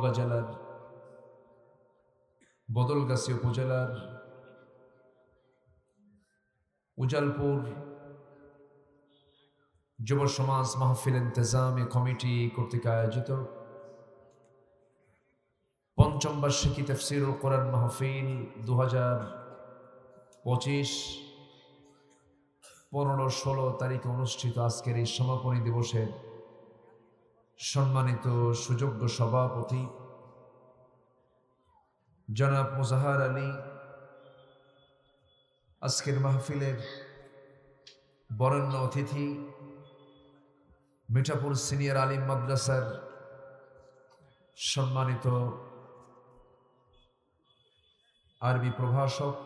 নওগাঁ জেলার বদলগাছি উপজেলার উজালপুর যুব সমাজ মাহফিল ইন্তেজামী কমিটি কর্তৃক আয়োজিত পঞ্চম বার্ষিকী তাফসীরুল কোরআন মাহফিল 2025 15-16 তারিখে অনুষ্ঠিত আজকের এই সমাপনী দিবসের সম্মানিত সুযোগ্য সভাপতি জনাব মুজাহার আলী, আজকের মাহফিলের বরেণ্য অতিথি মিঠাপুর সিনিয়র আলিম মাদ্রাসার সম্মানিত আরবি প্রভাষক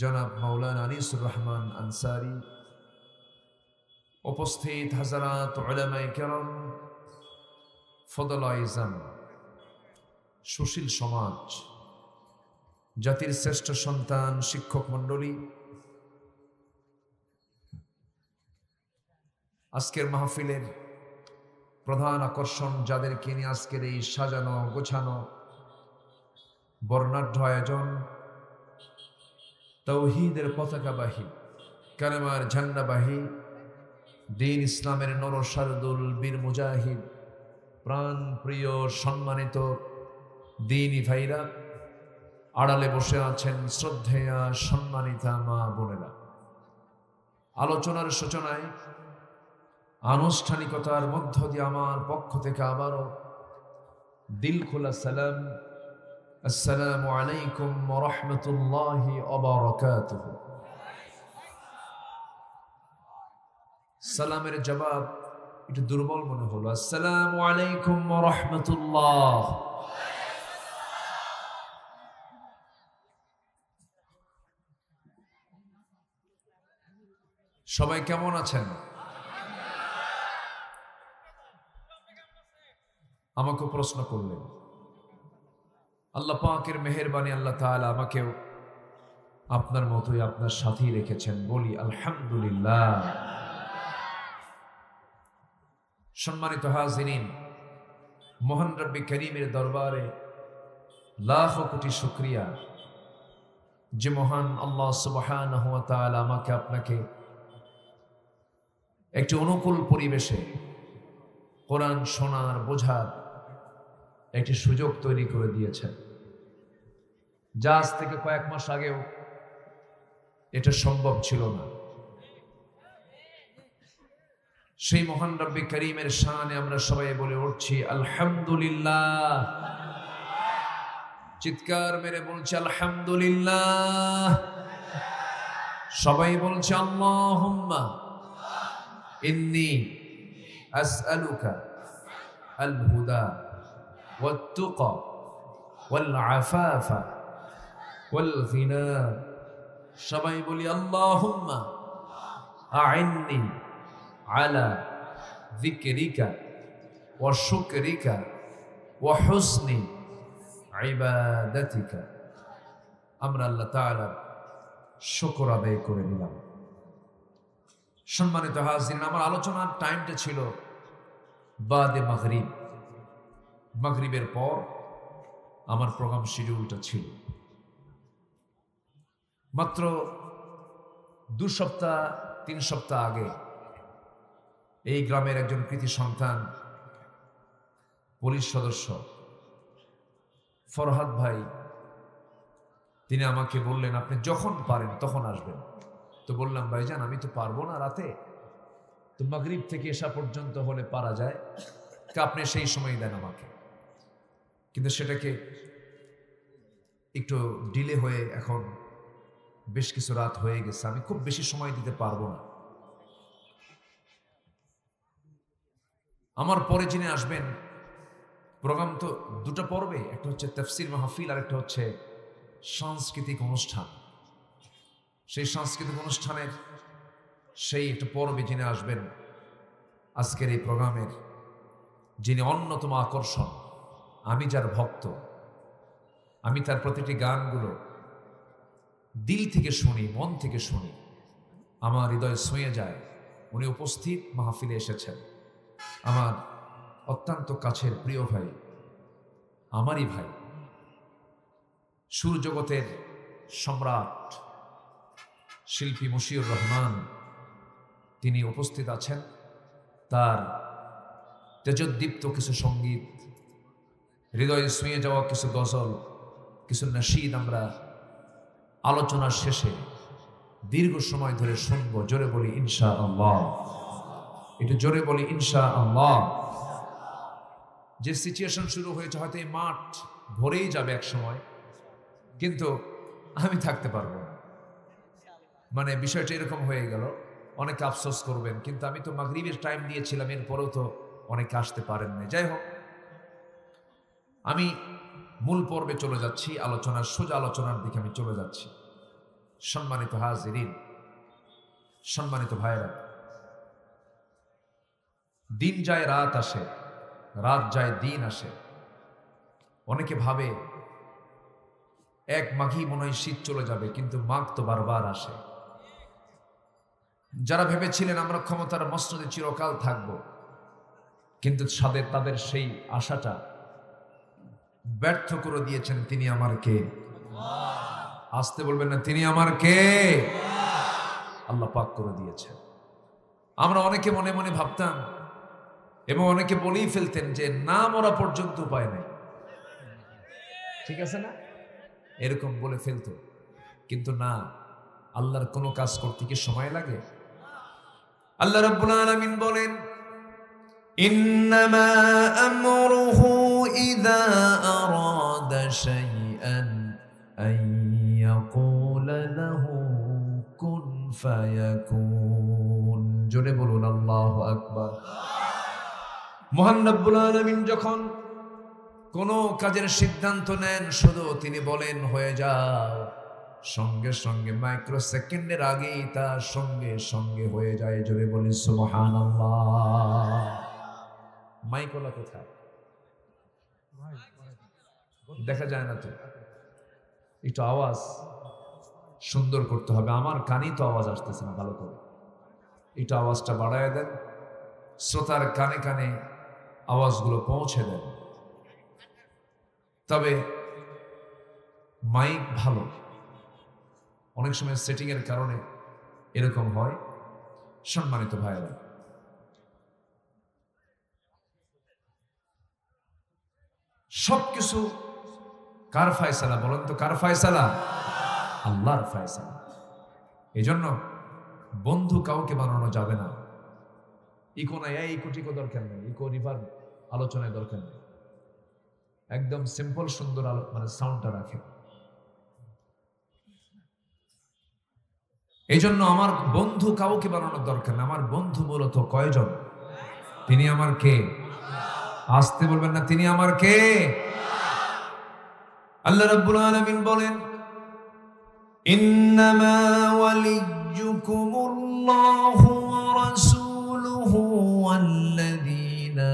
জনাব মাওলানা আনিসুর রহমান আনসারী, উপস্থিত হাজারাত উলামায়ে কেরাম, ফদলা ইজাম, সুশীল সমাজ, জাতির শ্রেষ্ঠ সন্তান, শিক্ষক মণ্ডলী, আজকের মাহফিলের প্রধান আকর্ষণ যাদেরকে নিয়ে আজকের এই সাজানো গোছানো বর্ণাঢ্য আয়োজন, তাওহীদের পতাকাবাহী, কালেমার ঝান্ডাবাহী, দ্বীন ইসলামের নরসারদুল বীর মুজাহিদ, প্রাণ প্রিয় সম্মানিত দ্বীনী ভাইরা, আড়ালে বসে আছেন শ্রদ্ধেয়া সম্মানিতা মা বোনেরা। আলোচনার সূচনায় আনুষ্ঠানিকতার মধ্য দিয়ে আমার পক্ষ থেকে আবারও দিল খোলা সালাম, আসসালামু আলাইকুম ওয়া রাহমাতুল্লাহি ওয়া বারাকাতুহু। সালামের জবাব একটু দুর্বল মনে হলো, আসসালামু আলাইকুম ওয়া রাহমাতুল্লাহ। সবাই কেমন আছেন? আমাকে প্রশ্ন করলেন। আল্লাহ পাকের মেহেরবানি, আল্লাহ তাআলা আমাকেও আপনার মতোই আপনার সাথেই রেখেছেন, বলি আলহামদুলিল্লাহ। সম্মানিত হাজিরিন, মহান রব্বি করিমের দরবারে লাখ কোটি শুকরিয়া যে মহান আল্লাহ সুবহানাহু ওয়া তাআলা আমাকে আপনাকে একটি অনুকূল পরিবেশে কোরআন শোনার বোঝার একটি সুযোগ তৈরি করে দিয়েছেন, যা আজ থেকে কয়েক মাস আগেও এটা সম্ভব ছিল না। সেই মহান রব্বি করিমের শানে আমরা সবাই বলে উঠছি আলহামদুলিল্লাহ। চিৎকার মেরে বলছি আলহামদুলিল্লাহ। সবাই বলছে আল্লাহুম্মা ইন্নী আসআলুকা আল হুদা ওয়াত তুকা ওয়াল আফাফা ওয়াল গিনা। সবাই বলি আল্লাহুম্মা আইন্নি আলা যিকরিকা ওয়া শুকরিকা ওয়া হুসনি ইবাদাতিকা। আমরা আল্লাহ তাআলার শুকর আদায় করে নিলাম। সম্মানিত হাজিরিন, আমার আলোচনার টাইমটা ছিল বাদে মাগরিব, মাগরিবের পর আমার প্রোগ্রাম শিডিউলটা ছিল। মাত্র 2-3 সপ্তাহ আগে এই গ্রামের একজন কৃতি সন্তান পুলিশ সদস্য ফরহাদ ভাই, তিনি আমাকে বললেন আপনি যখন পারেন তখন আসবেন। তো বললাম ভাইজান আমি তো পারবো না রাতে, তো মাগরিব থেকে এসা পর্যন্ত হলে পারা যায়, আপনি সেই সময় দেন আমাকে। কিন্তু সেটাকে একটু ডিলে হয়ে এখন বেশ কিছু রাত হয়ে গেছে, আমি খুব বেশি সময় দিতে পারবো না। আমার পরে যিনি আসবেন, প্রোগ্রাম তো 2টা পর্বে, একটা হচ্ছে তাফসীর মাহফিল আর একটা হচ্ছে সাংস্কৃতিক অনুষ্ঠান। সেই সাংস্কৃতিক অনুষ্ঠানের সেই একটা পর্বে যিনি আসবেন, আজকের এই প্রোগ্রামের যিনি অন্যতম আকর্ষণ, আমি যার ভক্ত, আমি তার প্রতিটি গানগুলো দিল থেকে শুনি, মন থেকে শুনি, আমার হৃদয় ছুঁয়ে যায়। উনি উপস্থিত মাহফিলে এসেছেন। আমার অত্যন্ত কাছের প্রিয় ভাই, আমারই ভাই, সুর জগতের সম্রাট শিল্পী মশিউর রহমান, তিনি উপস্থিত আছেন। তার তেজোদ্দীপ্ত কিছু সঙ্গীত, হৃদয়ে ছুঁয়ে যাওয়া কিছু গজল, কিছু নাশিদ আমরা আলোচনার শেষে দীর্ঘ সময় ধরে শুনবো। জোরে বলি ইনশাআল্লাহ, একটু জোরে বলি ইনশাআল্লাহ। যে সিচুয়েশন শুরু হয়েছে, হয়তো এই মাঠ ভরেই যাবে এক সময়, কিন্তু আমি থাকতে পারবো না। মানে বিষয়টা এরকম হয়ে গেল, অনেকে আফসোস করবেন, কিন্তু আমি তো মাগরিবের টাইম দিয়েছিলাম, এরপরেও তো অনেকে আসতে পারেন না। যাই হোক, আমি মূল পর্বে চলে যাচ্ছি, আলোচনার সোজা আলোচনার দিকে আমি চলে যাচ্ছি। সম্মানিত হাজিরিন, সম্মানিত ভাইরা, দিন যায় রাত আসে, রাত যায় দিন আসে। অনেকে ভাবে এক মাঘই মনে হয় শীত চলে যাবে, কিন্তু মাঘ তো বারবার আসে। যারা ভেবেছিলেন আমরা ক্ষমতার মসনদে চিরকাল থাকব, কিন্তু তাদের সেই আশাটা ব্যর্থ করে দিয়েছেন। তিনি আমার কে? আসতে বলবেন না, তিনি আমার কে? আল্লাহ পাক করে দিয়েছেন। আমরা অনেকে মনে মনে ভাবতাম এবং অনেকে বলেই ফেলতেন যে না মরা পর্যন্ত উপায় নাই। ঠিক আছে না? এরকম বলে ফেলতো, কিন্তু না, আল্লাহর কোনো কাজ করতে কি সময় লাগে? আল্লাহ রাব্বুল আলামিন বলেন, ইন্নামা আমরুহু ইযা আরাদা শাইআন আন ইয়াকুলা লাহু কুন ফায়াকুন। জোরে বলুন আল্লাহু আকবার। মহান রাব্বুল আলামিন যখন কোন কাজের সিদ্ধান্ত নেন, শুধু তিনি বলেন হয়ে যাও, সঙ্গে সঙ্গে মাইক্রো সেকেন্ডের আগেই তার সঙ্গে সঙ্গে হয়ে যায়। জোরে বলি সুবহানাল্লাহ। মাইকলা কোথায়? দেখা যায় না তো। একটু আওয়াজ সুন্দর করতে হবে, আমার কানেই তো আওয়াজ আসতেছে না ভালো করে। একটু আওয়াজটা বাড়ায় দেন, শ্রোতার কানে কানে আওয়াজগুলো পৌঁছে দেন। তবে মাইক ভালো, অনেক সময় সেটিং এর কারণে এরকম হয়। সম্মানিত ভাইরা, সবকিছু কার ফয়সালা বলেন তো? কার ফয়সালা? আল্লাহর ফয়সালা। এজন্য বন্ধু কাউকে বানানো যাবে না। ইকো নাই, ইকো টিকো দরকার নেই, ইকো রিভার আলোচনায় দরকার নেই। একদম সিম্পল সুন্দর মানে সাউন্ডটা রাখে। এই জন্য আমার বন্ধু কাউকে বানানোর দরকার না। আমার বন্ধু মূলত কয়জন? তিনি আমার কে? আসতে বলবেন না, তিনি আমার কে? আল্লাহ রাব্বুল আলামিন বলেন, ইন্নামা ওয়ালিয়্যুকুমুল্লাহু ওয়া রাসূলুহু ওয়াল্লাযীনা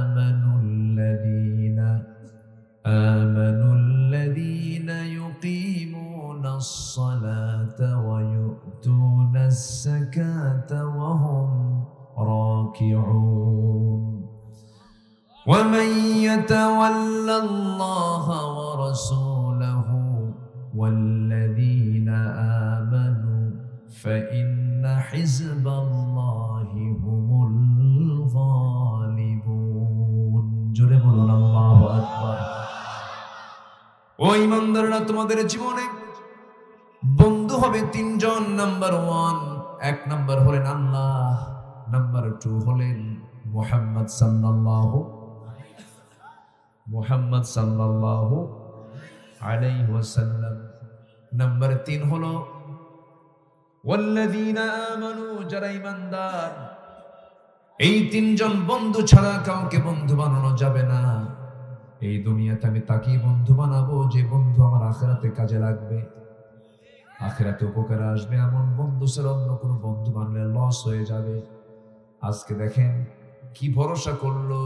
আমানুল্লাযীনা ইউকিমুনাস সালাতা ওয়া ইউতুনাস যাকাতা ওয়া হুম রাকিউন। ومن يتول الله ورسوله والذين آمنوا فإن حزب الله هم الغالبون। জোরে বলুন আল্লাহু আকবার। ও ঈমানদাররা, তোমাদের জীবনে বন্ধু হবে তিনজন। নাম্বার 1, এক নাম্বার হলেন আল্লাহ, নাম্বার 2 হলেন মুহাম্মদ সাল্লাল্লাহু আলাইহি ওয়াসাল্লাম। নাম্বার 3 হলো ওয়াল্লাযীনা আমানু, যারা ঈমানদার। এই তিনজন বন্ধু ছাড়া কাউকে বন্ধু বানানো যাবে না। এই দুনিয়াতে আমি তাকেই বন্ধু বানাবো যে বন্ধু আমার আখিরাতে কাজে লাগবে, আখিরাতে উপকারে আসবে। এমন বন্ধু ছাড়া অন্য কোনো বন্ধু বানলে লস হয়ে যাবে। আজকে দেখেন কি ভরসা করলো,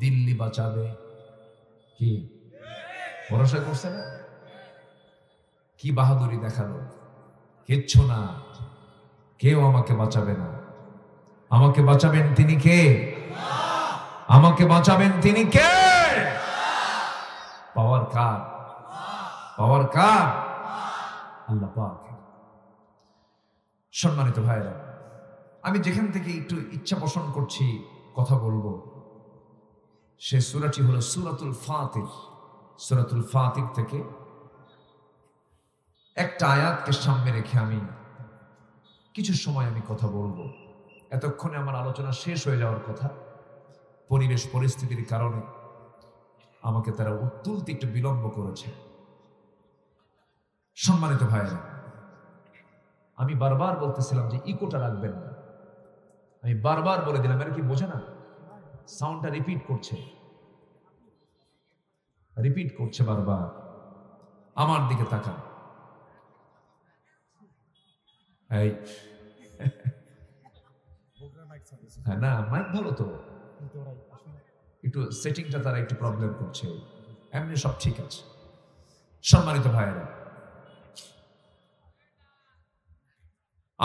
দিল্লি বাঁচাবে। কি ভরসা করছে না? কি বাহাদুরি দেখালো, কিচ্ছু না, কেউ আমাকে বাঁচাবে না। আমাকে বাঁচাবেন তিনি কে? আমাকে বাঁচাবেন তিনি কে? পাওয়ার কার? পাওয়ার কার? আল্লাহ পাক। সম্মানিত ভাইরা, আমি যেখান থেকে একটু ইচ্ছা পোষণ করছি কথা বলবো, সে সূরাটি হলো সূরাতুল ফাতির। সূরাতুল ফাতির থেকে একটা আয়াতকে সামনে রেখে আমি কিছু সময় কথা বলবো। এতক্ষণে আমার আলোচনা শেষ হয়ে যাওয়ার কথা, পরিবেশ পরিস্থিতির কারণে আমাকে তারা তুলতে একটু বিলম্ব করেছে। সম্মানিত ভাইরা, আমি বারবার বলতেছিলাম যে ইকোটা রাখবেন না। আমি বারবার বলে দিলাম, এর কি বোঝে না? সাউন্ডটা রিপিট করছে বারবার। আমার দিকে তাকান। এই হ্যাঁ, না মাইক ভালো তো, একটু সেটিংটা তারা একটু প্রবলেম করছে, এমনি সব ঠিক আছে। সম্মানিত ভাইয়েরা,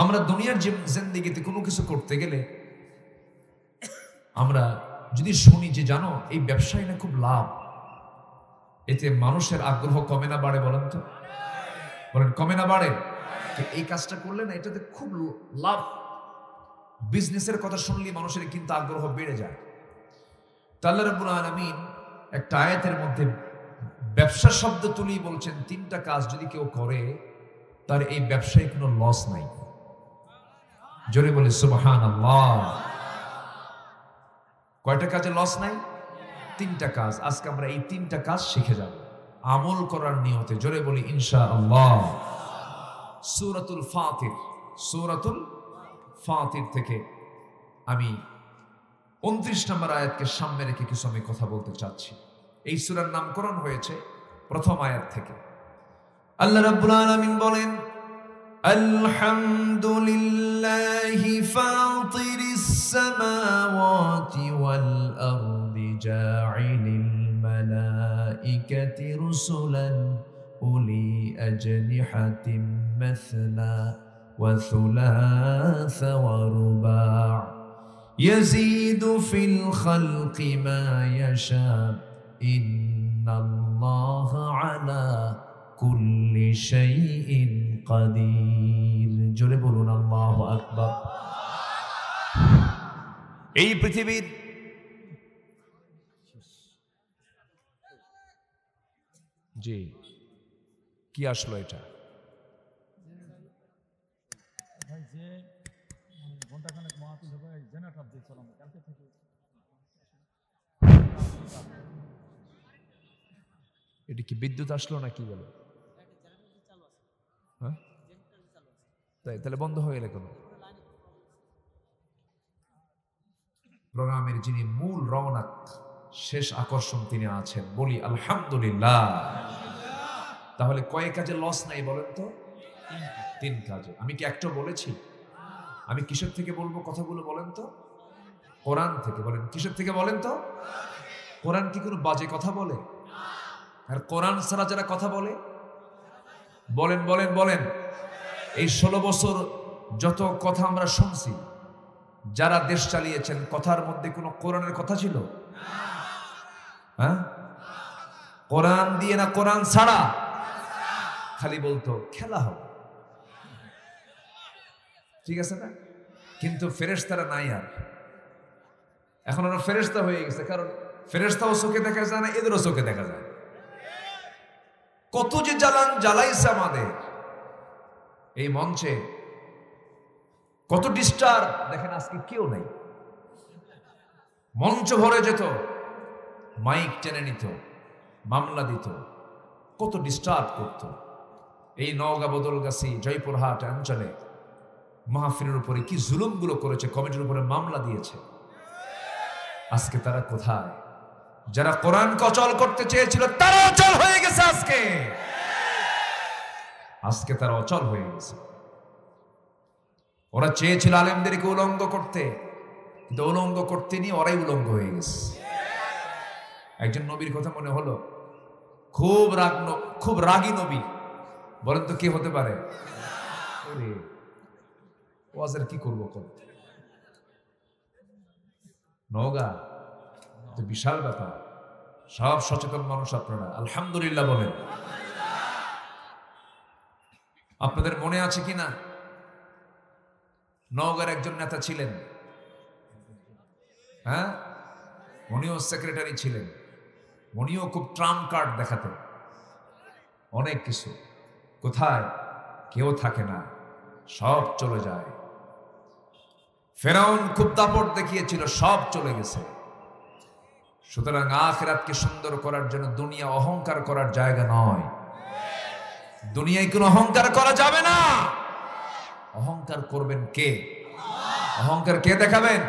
আমরা দুনিয়ার জিন্দেগিতে কোনো কিছু করতে গেলে আমরা যদি শুনি যে জানো এই ব্যবসায় না খুব লাভ, এতে মানুষের আগ্রহ কমে না বাড়ে? বলেন তো, বলেন কমে না বাড়ে? এই কাজটা করলে না এটাতে খুব লাভ, বিজনেসের কথা শুনলে মানুষের কিন্তু আগ্রহ বেড়ে যায়। তো আল্লাহ রাব্বুল আলামিন একটা আয়াতের মধ্যে ব্যবসা শব্দ তুলেই বলছেন তিনটা কাজ যদি কেউ করে তার এই ব্যবসায় কোনো লস নাই। জোরে বলে সুবহানাল্লাহ। কয়টা কাজে লস নাই? তিনটা কাজ। আজকে আমরা এই তিনটা কাজ শিখে যাব আমল করার নিয়তে। জোরে বলি ইনশাআল্লাহ। সূরাতুল ফাতির থেকে আমি 29 নম্বর আয়াতকে সামনে রেখে কিছু আমি কথা বলতে চাচ্ছি। এই সূরার নামকরণ হয়েছে প্রথম আয়াত থেকে। আল্লাহ রাব্বুল আলামিন বলেন, আলহামদুলিল্লাহি ফাতিরিস সামাওয়াতি ওয়াল আরদি জাইলিল মালাইকাতি রুসুলান উলি আজনিহাতিন মাসনা ওয়া সুলাসা ওয়া রুবা' يزيد في الخلق ما يشاء إن الله على كل شيء قدير জোরে বলুন আল্লাহু আকবার। এই পৃথিবীর জি কি আসলো এটা? এটা কি বিদ্যুৎ আসলো না কি বলে? হ্যাঁ, তাই তাহলে বন্ধ হয়ে গেল কেন? প্রোগ্রামের যিনি মূল রওনাক, শেষ আকর্ষণ তিনি আছেন, বলি আলহামদুলিল্লাহ। তাহলে কয় কাজে লস নাই বলেন তো? তিন কাজে। আমি কি একটা বলেছি? আমি কিসের থেকে বলবো কথাগুলো বলেন তো? কোরআন থেকে। বলেন কিসের থেকে বলেন তো? কোরআন কি কোনো বাজে কথা বলে? আর কোরআন ছাড়া যারা কথা বলে, বলেন বলেন বলেন, এই 16 বছর যত কথা আমরা শুনছি, যারা দেশ চালিয়েছেন, কথার মধ্যে কোনো কোরআনের কথা ছিল? হ্যাঁ, কোরআন দিয়ে না কোরআন ছাড়া, খালি বলতো খেলা হবে, ঠিক আছে না? কিন্তু ফেরেশতারা নাই আর। এখন ওরা ফেরেশতা হয়ে গেছে, কারণ ফেরেশতাও চোখে দেখা যায় না, এদেরও চোখে দেখা যায়। কত যে জ্বালান জ্বালাইছে আমাদের এই মঞ্চে, কত ডিস্টার্ব দেখেন। আজকে কেউ নাই, মঞ্চ ভরে যেত, মাইক টেনে নিত, মামলা দিত, কত ডিস্টার্ব করত। এই নওগাঁ, বদলগাছি, জয়পুরহাট অঞ্চলে মাহফিলের উপরে কি জুলুমগুলো করেছে, কমিটির উপরে মামলা দিয়েছে। আজকে তারা কোথায়? যারা কোরআনকে অচল করতে চেয়েছিল তারা অচল হয়ে গেছে। আজকে তারা অচল হয়ে গেছে। ওরা চেয়েছিল আলেমদেরকে উলঙ্গ করতে, কিন্তু উলঙ্গ করতে নিয়ে ওরাই উলঙ্গ হয়ে গেছে। একজন নবীর কথা মনে হলো, খুব রাগী নবী। বলেন তো কে হতে পারে? ওয়াজের কি করবো? নওগাঁ বিশাল ব্যাপার। সব সচেতন মানুষ আপনারা আলহামদুলিল্লাহ বলেন। আপনাদের মনে আছে কিনা নওগাঁর একজন নেতা ছিলেন, হ্যাঁ, উনিও সেক্রেটারি ছিলেন, উনিও খুব ট্রাম্প কার্ড দেখাতেন, অনেক কিছু। কোথায় কেউ থাকে না, সব চলে যায়। ফেরাউন খুব দাপট দেখিয়েছিল, সব চলে গেছে। সুতরাং আখিরাতকে সুন্দর করার জন্য দুনিয়া অহংকার করার জায়গা নয়। দুনিয়ায় কোনো অহংকার করা যাবে না। অহংকার করবেন কে? অহংকার কে দেখাবেন?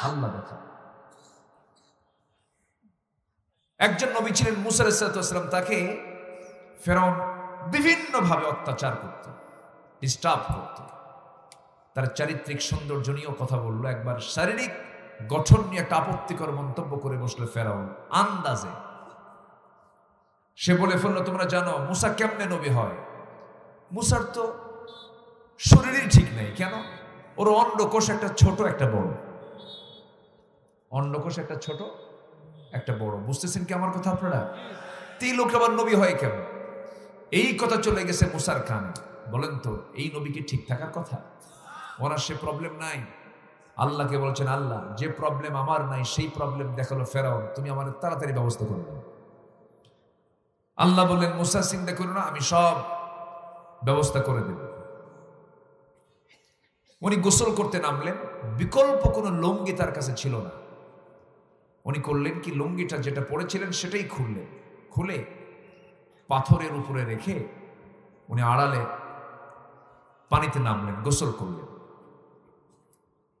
আল্লাহ দেখাবেন। একজন নবী ছিলেন মুসা আলাইহিস সালাম, তাকে ফেরাউন বিভিন্ন ভাবে অত্যাচার করত, ডিস্টার্ব করত। তার চারিত্রিক সৌন্দর্য নিয়েও কথা বললো। একবার শারীরিক গঠন নিয়ে একটা আপত্তিকর মন্তব্য করে বসলো ফেরাউন আন্দাজে। সে বলে ফেললো, তোমরা জানো মুসা কেমনে নবী হয়? মুসার তো শরীরই ঠিক নেই। কেন? ওর অন্ডকোষ একটা ছোট একটা বড়, অন্ডকোষ একটা ছোট একটা বড়। বুঝতেছেন কি আমার কথা আপনারা? এই লোকটা আবার নবী হয় কেমন? এই কথা চলে গেছে মুসার কানে। বলেন তো এই নবী কি ঠিক থাকার কথা? ওনার সে প্রবলেম নাই। আল্লাহকে বলছেন, আল্লাহ যে প্রবলেম আমার নাই সেই প্রবলেম দেখালো ফেরাউন, তুমি আমার তাড়াতাড়ি ব্যবস্থা করে দাও। আল্লাহ বললেন, মুসা চিন্তা করো না, আমি সব ব্যবস্থা করে দেব। উনি গোসল করতে নামলেন, বিকল্প কোনো লুঙ্গি তার কাছে ছিল না। উনি করলেন কি, লুঙ্গিটা যেটা পড়েছিলেন সেটাই খুললেন। খুলে পাথরের উপরে রেখে উনি আড়ালে পানিতে নামলেন, গোসল করলেন।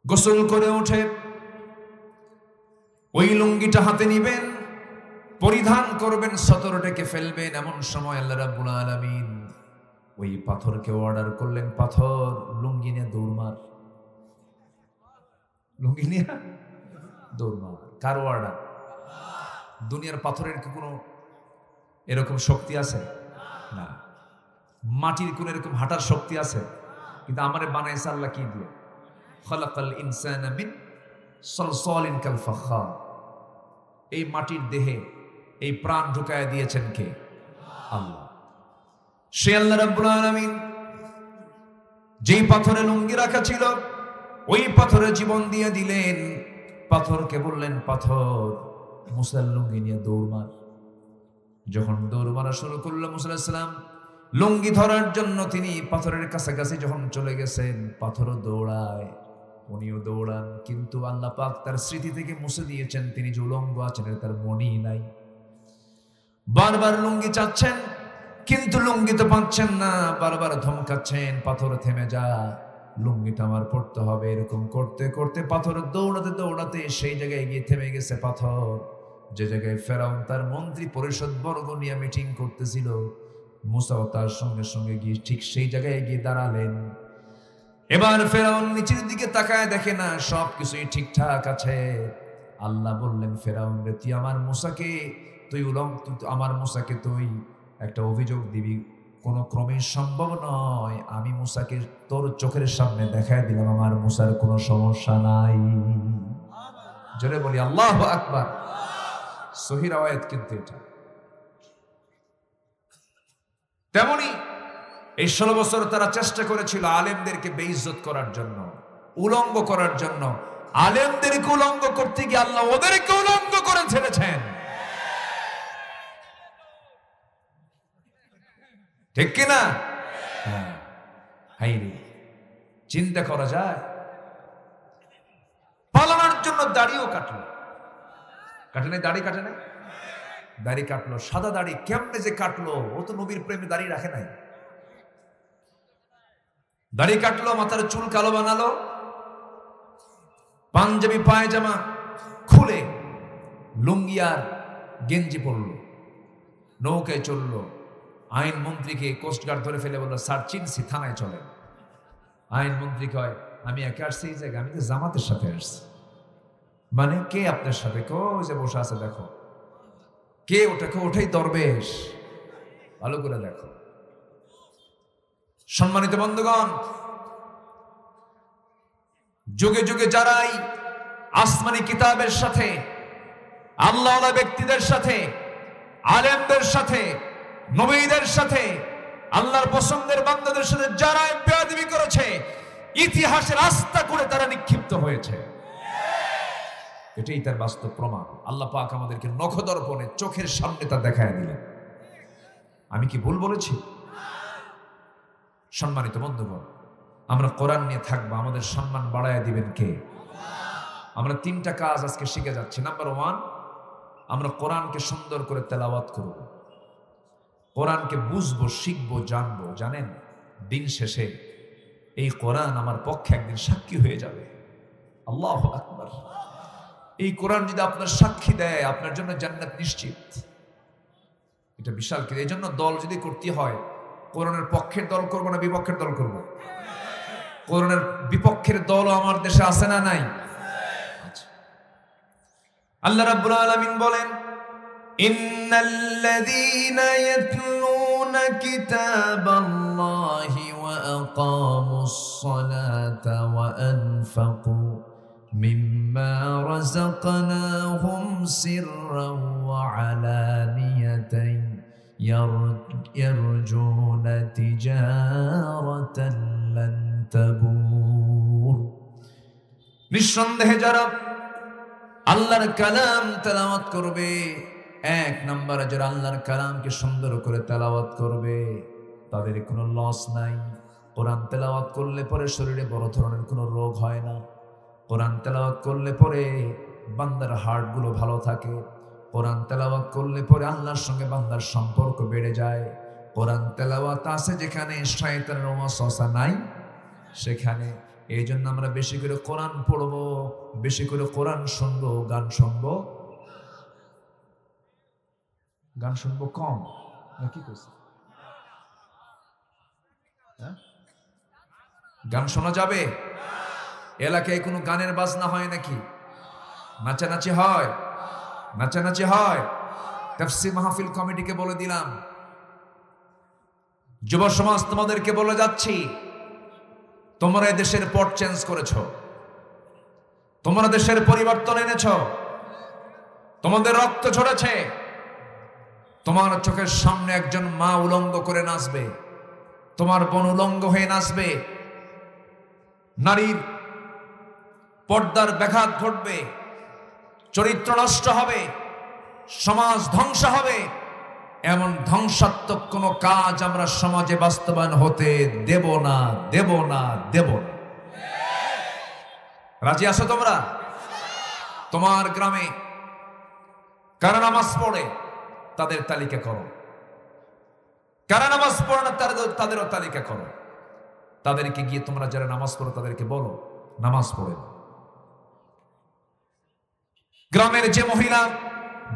গোসল করে উঠে ওই লুঙ্গিটা হাতে নিবেন, পরিধান করবেন, সতর ডেকে ফেলবেন। এমন সময় আল্লাহ রাব্বুল আলামিন ওই পাথরকে অর্ডার করলেন, পাথর লুঙ্গি নিয়ে দৌড় মার। লুঙ্গি নিয়ে দৌড় মার। কার অর্ডার? দুনিয়ার পাথরের কি কোনো এরকম শক্তি আছে? না। মাটির কোন এরকম হাঁটার শক্তি আছে? কিন্তু আমারে বানাইছে আল্লাহ কি দিয়ে? খালাকাল ইনসানা মিন সলসলিন কাল ফাখার। এই মাটির দেহে এই প্রাণ ঢুকায় দিয়েছেন কে? আল্লাহ। সে আল্লাহ রাব্বুল আলামিন যেই পাথরে লুঙ্গি রাখা ছিল ওই পাথরে জীবন দিয়ে দিলেন। পাথরকে বললেন, পাথর মুসার লুঙ্গি নিয়ে দৌড় মার। যখন দৌড় মারা শুরু করলো মুসা আলাইহিস সালাম, লুঙ্গি ধরার জন্য তিনি পাথরের কাছাকাছি যখন চলে গেছেন, পাথরও দৌড়ায়, উনিও দৌড়ান। কিন্তু আল্লাহ পাক তার স্মৃতি থেকে মুছে দিয়েছেন, তিনি যে উলঙ্গ আছেন তার মনই নাই। বারবার লুঙ্গি চাচ্ছেন কিন্তু লুঙ্গি তো পাচ্ছেন না, বারবার ধমকাচ্ছেন, পাথর থেমে যা, লুঙ্গিটা আমার পড়তে হবে। এরকম করতে করতে পাথর দৌড়াতে দৌড়াতে সেই জায়গায় গিয়ে থেমে গেছে পাথর। যে জায়গায় ফেরাউন তার মন্ত্রী পরিষদ বর্গ নিয়ে মিটিং করতেছিল, মুসাও তার সঙ্গে সঙ্গে গিয়ে ঠিক সেই জায়গায় গিয়ে দাঁড়ালেন। এবার ফেরাউন নিচের দিকে তাকায়, দেখে না সবকিছুই ঠিকঠাক আছে। আল্লাহ বললেন, ফেরাউন রে, তুই আমার মুসাকে আমার মুসাকে তুই একটা অভিযোগ দিবি, কোনো ক্রমে সম্ভব নয়। আমি মুসাকে তোর চোখের সামনে দেখায় দিলাম, আমার মুসার কোনো সমস্যা নাই। জোরে বলি আল্লাহু আকবার। সহিহ রাওয়ায়াত কিন্তু এটা। তেমনি এই 16 বছর তারা চেষ্টা করেছিল আলেমদেরকে বেইজ্জত করার জন্য, উলঙ্গ করার জন্য। আলেমদেরকে উলঙ্গ করতে গিয়ে আল্লাহ ওদেরকে উলঙ্গ করে ছেড়েছেন। ঠিক কিনা? হ্যাঁ। হাইরে, চিন্তা করা যায়। পালানোর জন্য দাড়িও কাটলো। কাটে নাই? দাড়ি কাটে নাই? দাড়ি কাটলো। সাদা দাড়ি কেমনে যে কাটলো! ও তো নবীর প্রেমে দাড়ি রাখে নাই। দাড়ি কাটলো, মাথার চুল কালো বানালো, পাঞ্জাবি পায়জামা খুলে লুঙ্গি আর গেঞ্জি পরলো, নৌকায় চললো। আইন মন্ত্রীকে কোস্টগার্ড ধরে ফেলে বললো, স্যার চিনছি, থানায় চলে। আইন মন্ত্রী কয়, আমি একা আসছি এই জায়গায়? আমি তো জামাতের সাথে আসছি। মানে কে আপনার সাথে? ওই যে বসে আছে দেখো। কে ওটা? ওঠাই দরবেশ। ভালো করে দেখো। সম্মানিত বন্ধুগণ, যুগে যুগে যারাই আসমানি কিতাবের সাথে আল্লাহওয়ালা ব্যক্তিদের সাথে, আলেমদের সাথে, নবীদের সাথে, আল্লাহর পছন্দের বান্দাদের সাথে যারা বেয়াদবি করেছে, ইতিহাসের রাস্তা করে তারা নিক্ষিপ্ত হয়েছে। এটাই তার বাস্তব প্রমাণ। আল্লাহ পাক আমাদেরকে নখদর্পণে চোখের সামনে তা দেখায় দিলেন। আমি কি ভুল বলেছি? সম্মানিত বন্ধুগণ, আমরা কোরআন নিয়ে থাকবো, আমাদের সম্মান বাড়ায় দিবেন কে? আমরা 3টা কাজ আজকে শিখে যাচ্ছি। নাম্বার 1, আমরা কোরআনকে সুন্দর করে তেলাওয়াত করব, কোরআনকে বুঝবো, শিখবো, জানবো। জানেন, দিন শেষে এই কোরআন আমার পক্ষে একদিন সাক্ষী হয়ে যাবে। আল্লাহু আকবার। এই কোরআন যদি আপনার সাক্ষী দেয়, আপনার জন্য জান্নাত নিশ্চিত। এটা বিশাল কি। এই জন্য দল যদি করতে হয়, কোরআনের পক্ষের দল করবো না বিপক্ষের দল করবো? কোরআনের বিপক্ষের দলও আমার দেশে আছে না নাই? আল্লাহ রাব্বুল আলামিন বলেন, ইন্নাল্লাযীনা ইয়াতলুনা কিতাবাল্লাহি ওয়া আকামুস সালাতা ওয়া আনফাকু মিম্মা রাযাকনাহুম সিররান ওয়া আলানিয়াতান ইয়ারজুনা তিজারাতান লান তাবুর। নিঃসন্দেহে যারা আল্লাহর কালাম তেলাওয়াত করবে, 1 নম্বরে যারা আল্লাহর কালামকে সুন্দর করে তেলাওয়াত করবে, তাদের কোনো লস নাই। কোরআন তেলাওয়াত করলে পরে শরীরে বড় ধরনের কোনো রোগ হয় না। কোরআন তেলাওয়াত করলে পরে বান্দার হার্টগুলো ভালো থাকে। কোরআন তেলাওয়াত করলে পরে আল্লাহর সঙ্গে বান্দার সম্পর্ক বেড়ে যায়। কোরআন তেলাওয়াত আছে যেখানে, শয়তানের ওয়াসওয়াসা নাই সেখানে। এই জন্য আমরা বেশি করে কোরআন পড়বো, বেশি করে কোরআন শুনবো, গান শুনবো। গান শুনবো কম, কি করছে? গান শোনা যাবে? এলাকায় কোনো গানের বাজনা হয় নাকি? নাচানাচি হয়? নাচানাচি হয়? তাফসীর মাহফিল কমিটিকে বলে দিলাম, যুব সমাজ তোমাদেরকে বলে যাচ্ছি, তোমরা এই দেশের পট চেঞ্জ করেছো, তোমরা দেশের পরিবর্তন এনেছো, তোমাদের রক্ত ঝরেছে। তোমার চোখের সামনে একজন মা উলঙ্গ করে নাচবে, তোমার বোন উলঙ্গ হয়ে নাচবে, নারীর পর্দার ব্যাঘাত ঘটবে, চরিত্র নষ্ট হবে, সমাজ ধ্বংস হবে। এমন ধ্বংসাত্মক কোন কাজ আমরা সমাজে বাস্তবায়ন হতে দেব না, দেব না, দেব না। রাজি আছো তোমরা? তোমার গ্রামে কারা নামাজ পড়ে তাদের তালিকা করো, কারা নামাজ পড়ে না তাদেরও তালিকা করো। তাদেরকে গিয়ে তোমরা যারা নামাজ পড়ো তাদেরকে বলো নামাজ পড়ে। গ্রামের যে মহিলা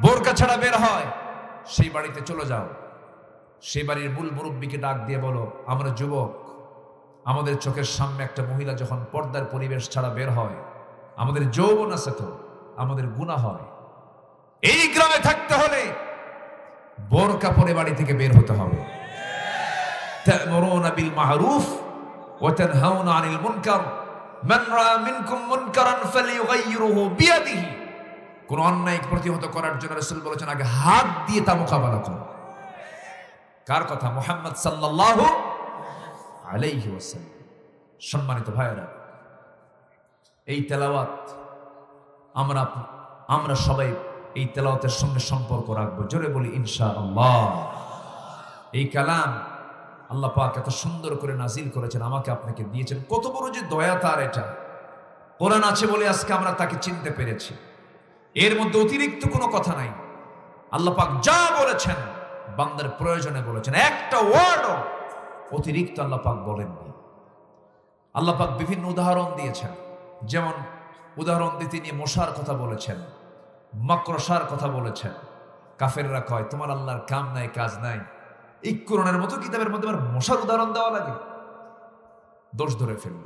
বোরকা ছাড়া বের হয়, সেই বাড়িতে চলে যাও, সেই বাড়ির মূল মুরব্বীকে ডাক দিয়ে বলো, আমরা যুবক, আমাদের চোখের সামনে একটা মহিলা যখন পর্দার পরিবেশ ছাড়া বের হয়, আমাদের যৌবন আছে তো, আমাদের গুনাহ হয়। এই গ্রামে থাকতে হলে বোরকা পরে বাড়ি থেকে বের হতে হবে। তা'মুরুনা বিল মা'রুফ ওয়া তানহাউনা আনিল মুনকার, মান রাআ মিনকুম মুনকারান ফালিয়ুগাইয়িরহু বিয়াদিহি। কোন অন্যায় প্রতিহত করার জন্য রাসূল বলেছেন, আগে হাত দিয়ে তা মোকাবেলা করো। কার কথা? মুহাম্মদ সাল্লাল্লাহু আলাইহি ওয়াসাল্লাম। সম্মানিত ভাইরা, এই তেলাওয়াত আমরা সবাই এই তেলাওয়াতের সঙ্গে সম্পর্ক রাখবো। জোরে বলি ইনশাআল্লাহ। এই কালাম আল্লাহ পাক এত সুন্দর করে নাজিল করেছেন, আমাকে আপনাকে দিয়েছেন। কত বড় যে দয়া তার! এটা কোরআন আছে বলে আজকে আমরা তাকে চিনতে পেরেছি। এর মধ্যে অতিরিক্ত কোনো কথা নাই। আল্লাহ পাক যা বলেছেন বান্দার প্রয়োজনে বলেছেন, একটা ওয়ার্ডও অতিরিক্ত আল্লাহ পাক বলেননি। আল্লাহ পাক বিভিন্ন উদাহরণ দিয়েছেন, যেমন উদাহরণ দিতে নিয়ে মশার কথা বলেছেন, মাকড়সার কথা বলেছেন। কাফেররা কয় তোমার আল্লাহর কাম নাই, কাজ নাই, এই কোরআনের মতো কিতাবের মধ্যে আবার মশার উদাহরণ দেওয়া লাগে? দোষ ধরে ফেলল।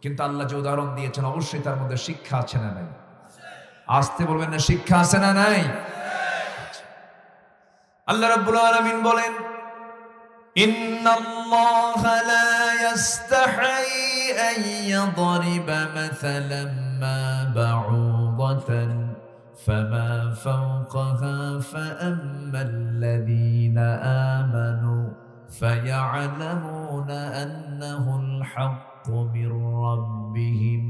কিন্তু আল্লাহ যে উদাহরণ দিয়েছেন অবশ্যই তার মধ্যে শিক্ষা আছে না নাই? আসতে বলবেন না, শিক্ষা আছে না নাই? আল্লাহ রাব্বুল আলামিন বলেন, ইন্নাল্লাহা লা ইস্তাহি আন ইয়াদরিবা মাসালাম মা বাউদাতান فما فوقها فأما الذين آمنوا فيعلمون أنه الحق من ربهم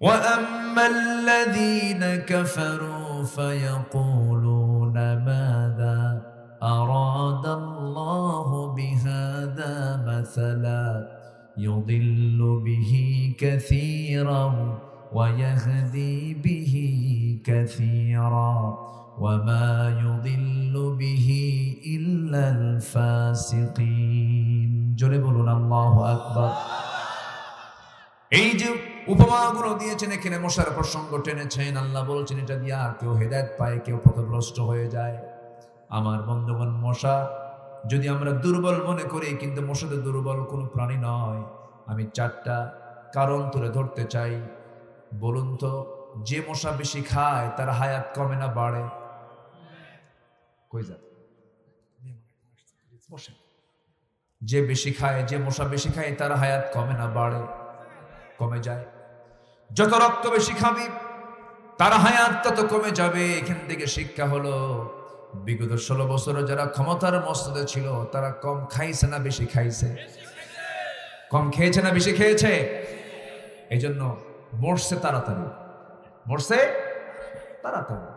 وأما الذين كفروا فيقولون ماذا أراد الله بهذا مثلا يضل به كثيرا ويهدي به كثيرا وما يضل به إلا الفاسقين জোরে বলুন আল্লাহু আকবার। এই যে উপমাগুলো দিয়েছেন এখানে মশার প্রসঙ্গ টেনেছেন, আল্লাহ বলছেন এটা দিয়া কেউ হেদায়েত পায়, কেউ পথভ্রষ্ট হয়ে যায়। আমার বন্ধুগণ, মশা যদি আমরা দুর্বল মনে করি, কিন্তু মশা তো দুর্বল কোনো প্রাণী নয়। আমি 4টা কারণ তুলে ধরতে চাই। বলুন তো, যে মশা বেশি খায় তার হায়াত কমে না বাড়ে? কই যা যে বেশি খায়, যে মশা বেশি খায় তার হায়াত কমে না বাড়ে? কমে যায়। যত রক্ত বেশি খাবি তার হায়াত তত কমে যাবে। এখান থেকে শিক্ষা হলো, বিগত 16 বছরে যারা ক্ষমতার মসনদে ছিল তারা কম খাইছে না বেশি খাইছে? কম খেয়েছে না বেশি খেয়েছে? এই জন্য মরছে তাড়াতাড়ি, মরছে তাড়াতাড়ি।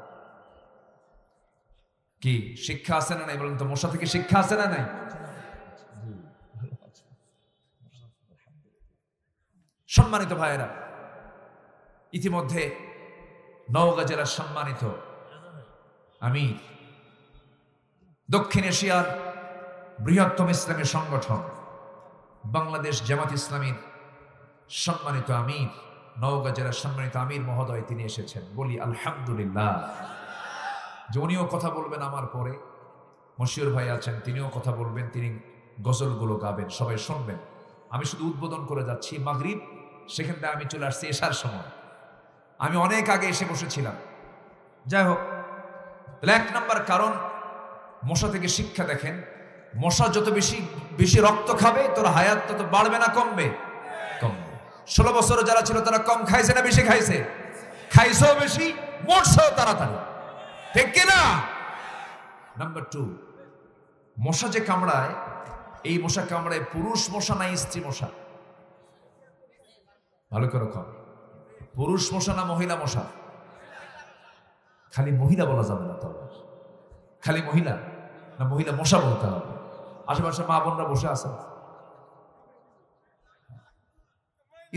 কি শিক্ষা আছে না নাই বলেন তো? মশা থেকে শিক্ষা আছে না নাই? সম্মানিত ভাইয়েরা, ইতিমধ্যে নওগাঁ জেলার সম্মানিত আমির, দক্ষিণ এশিয়ার বৃহত্তম ইসলামী সংগঠন বাংলাদেশ জামাত ইসলামীর সম্মানিত আমির, নওগাঁ জেলার সম্মানিত আমির মহোদয় তিনি এসেছেন। বলি আলহামদুলিল্লাহ। যে উনিও কথা বলবেন আমার পরে, মশিউর ভাই আছেন, তিনিও কথা বলবেন, তিনি গজলগুলো গাবেন, সবাই শুনবেন। আমি শুধু উদ্বোধন করে যাচ্ছি। মাগরিব, সেখান থেকে আমি চলে আসছি এশার সময়। আমি অনেক আগে এসে বসেছিলাম। যাই হোক, তাহলে 1 নম্বর কারণ, মশা থেকে শিক্ষা দেখেন। মশা যত বেশি বেশি রক্ত খাবে তোর হায়াত তত বাড়বে না কমবে? কমবে। 16 বছর যারা ছিল তারা কম খাইছে না বেশি খাইছে? খাইছেও বেশি, মরছেও তাড়াতাড়ি, ঠিক কিনা? নাম্বার 2, মশা যে কামড়ায়, এই মশা কামড়ায় পুরুষ মশা না স্ত্রী মশা? ভালো করে কর। পুরুষ মশা না মহিলা মশা? খালি মহিলা বলা যাবে না তো, খালি মহিলা না মহিলা মশা বলতে হবে। আশেপাশে মা বোনরা বসে আছে,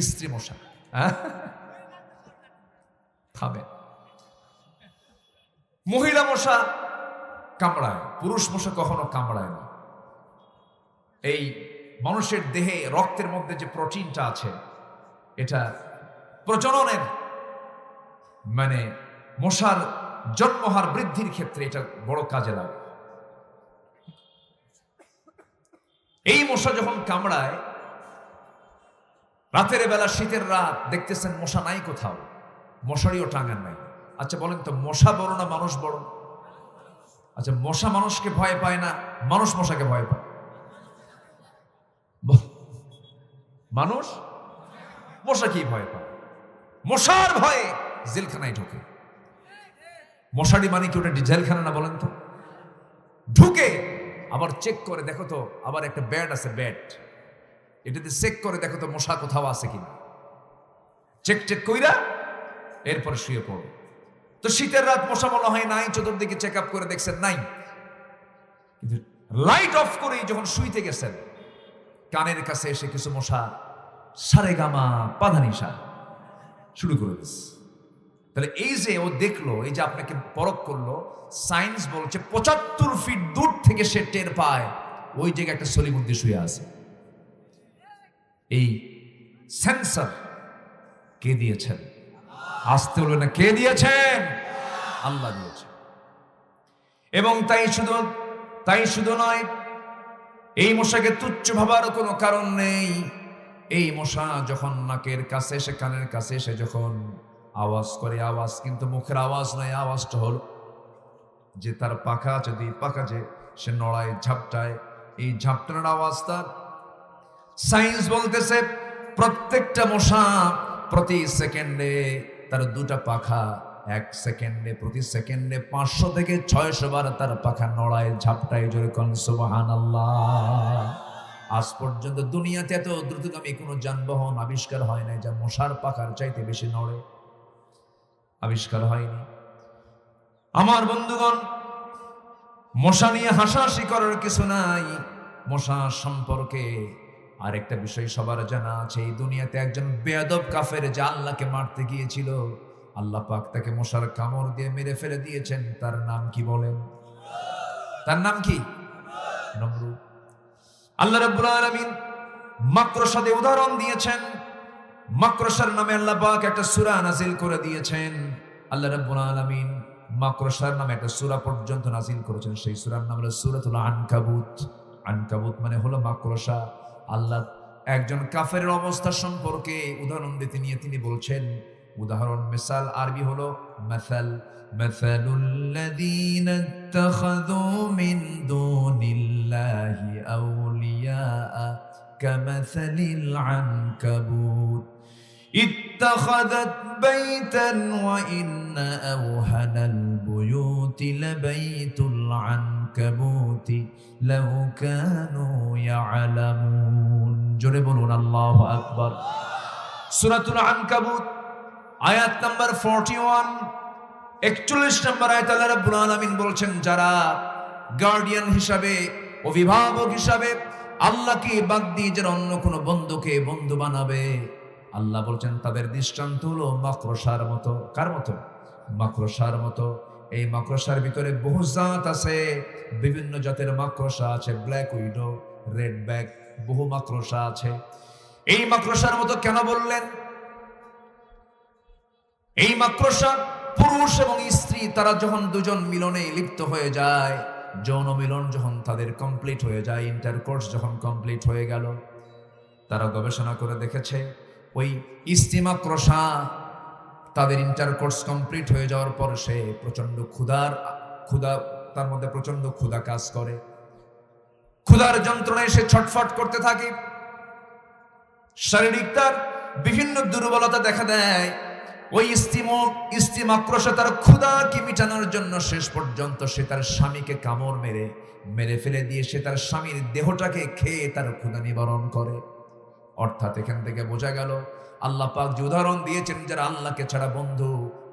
স্ত্রী মশা। খাবেন। মহিলা মশা কামড়ায়, পুরুষ মশা কখনো কামড়ায় না। এই মানুষের দেহে রক্তের মধ্যে যে প্রোটিনটা আছে, এটা প্রজননের মানে মশার জন্মহার বৃদ্ধির ক্ষেত্রে এটা বড় কাজে লাগে। এই মশা যখন কামড়ায়, রাতের বেলা, শীতের রাত, দেখতেছেন মশা নাই কোথাও, মশারিও টাঙান নাই। আচ্ছা বলেন তো, মশা বড় না মানুষ বড়? আচ্ছা, মশা মানুষকে ভয় পায় না, মানুষ মশাকে ভয় পায়? মানুষ মশা কি ভয় পায়? মশার ভয়ে জেলখানায় ঢুকে। মশারি মানে কি ওটা জেলখানা না বলেন তো? ঢুকে আবার চেক করে দেখো তো, আবার একটা ব্যাট আছে, ব্যাট, এটাতে চেক করে দেখো তো মশা কোথাও আছে কিনা। চেক কইরা এরপরে শুয়ে পড়ো। তো শীতের রাত মশা মনে হয় নাই, চতুর্দিকে চেক আপ করে দেখছেন নাই, কিন্তু লাইট অফ করে যখন শুইতে গেছেন, কানের কাছে এসে কিছু মশা সারেগামা পাধানিসা শুরু করে দিচ্ছে। তাহলে এই যে ও দেখলো, এই যে আপনাকে পরখ করলো, সায়েন্স বলছে 75 ফিট দূর থেকে সে টের পায় ওই জায়গায় একটা সলিমুদ্দি শুয়ে আছে। এই সেন্সর কে দিয়েছেন? আসতে হলো না, কে দিয়েছেন? আল্লাহ দিয়েছেন। এবং তাই শুধু নয়, এই মশাকে তুচ্ছ ভাবার কোনো কারণ নেই। এই মশা যখন নাকের কাছে এসে, কানের কাছে এসে যখন আওয়াজ করে, আওয়াজ কিন্তু মুখের আওয়াজ নয়, আওয়াজটা হল যে তার পাখা আছে, দুই পাখা যে সে নড়ায়, ঝাপটায়, এই ঝাপটানোর আওয়াজটা। সায়েন্স বলতেছে প্রত্যেকটা মশা প্রতি সেকেন্ডে তার 2টা পাখা এক সেকেন্ডে, প্রতি সেকেন্ডে 500 থেকে 600 বার তার পাখা নড়ায়, ঝাপটায়, জোরে কোন সুবহানাল্লাহ। আজ পর্যন্ত দুনিয়াতে এত দ্রুতগামী কোনো যানবাহন আবিষ্কার হয় নাই যা মশার পাখার চাইতে বেশি নড়ে, আবিষ্কার হয়নি। আমার বন্ধুগণ, মশা নিয়ে হাসাহাসি করার কিছু নাই। মশা সম্পর্কে আরেকটা বিষয় সবার জানা আছে, এই দুনিয়াতে একজন বেয়াদব কাফের যে আল্লাহকে মারতে গিয়েছিল, আল্লাহ পাক তাকে মশার কামড় দিয়ে মেরে ফেলে দিয়েছেন। তার নাম কি বলেন? তার নাম কি? নমরুদ। আল্লাহ রাব্বুল আলামিন মাকড়সাদের উদাহরণ দিয়েছেন। মাকড়সার নামে আল্লাহ পাক একটা সূরা নাজিল করে দিয়েছেন। আল্লাহ রাব্বুল আলামিন মাকড়সার নামে একটা সূরা পর্যন্ত নাজিল করেছেন। সেই সূরার নাম হলো সূরাতুল আনকাবুত। আনকাবুত মানে হলো মাকড়সা। আল্লাহ একজন কাফেরের অবস্থা সম্পর্কে উদাহরণ দিতে নিয়ে তিনি বলছেন, উদাহরণ মিসাল আরবি হলো মাসাল। মাসালুল্লাযীনা ইত্তাখাযু মিন দুনিল্লাহি আউলিয়া কামাসালিল আনকাবুত ইত্তাখাযাত বাইতান ওয়া ইন্না আওহানাল বুয়ুতি লাবাইতুল আনকাবুতি লাউ কানু ইয়ালামুন। জোরে বলুন আল্লাহু আকবার। সূরাতুল আনকাবুত আয়াত নাম্বার 41, 41 নম্বর আয়াত আল্লাহ রাব্বুল আলামিন বলছেন, যারা গার্ডিয়ান হিসাবে, অভিভাবক হিসাবে আল্লাহকে বাদ দিয়ে যারা অন্য কোনো বন্ধুকে বন্ধু বানাবে, আল্লাহ বলছেন তাদের দৃষ্টান্ত হলো মাকড়সার মতো। কার মতো? মাকড়সার মতো। এই মাকড়সার ভিতরে বহু জাত আছে, বিভিন্ন জাতের মাকড়সা আছে, ব্ল্যাক উইডো, রেড ব্যাক, বহু মাকড়সা আছে। এই মাকড়সার মতো কেন বললেন? এই মাকড়সা পুরুষ এবং স্ত্রী তারা যখন দুজন মিলনে লিপ্ত হয়ে যায়, যৌন মিলন যখন তাদের কমপ্লিট হয়ে যায়, ইন্টারকোর্স যখন কমপ্লিট হয়ে গেল, তারা গবেষণা করে দেখেছে ওই স্ত্রী মাকড়সা তাদের ইন্টারকোর্স কমপ্লিট হয়ে যাওয়ার পর সে প্রচন্ড ক্ষুধা, তার মধ্যে প্রচন্ড ক্ষুধা কাজ করে। ক্ষুধার যন্ত্রণায় সে ছটফট করতে থাকে, শারীরিক তার বিভিন্ন দুর্বলতা দেখা দেয়। ওই স্ত্রী মাকড়সা তার ক্ষুধাকে মিটানোর জন্য শেষ পর্যন্ত সে তার স্বামীকে কামড় মেরে ফেলে দিয়ে সে তার স্বামীর দেহটাকে খেয়ে তার ক্ষুধা নিবারণ করে। অর্থাৎ এখান থেকে বোঝা গেল আল্লাহ পাক যে উদাহরণ দিয়েছেন, যারা আল্লাহকে ছাড়া বন্ধু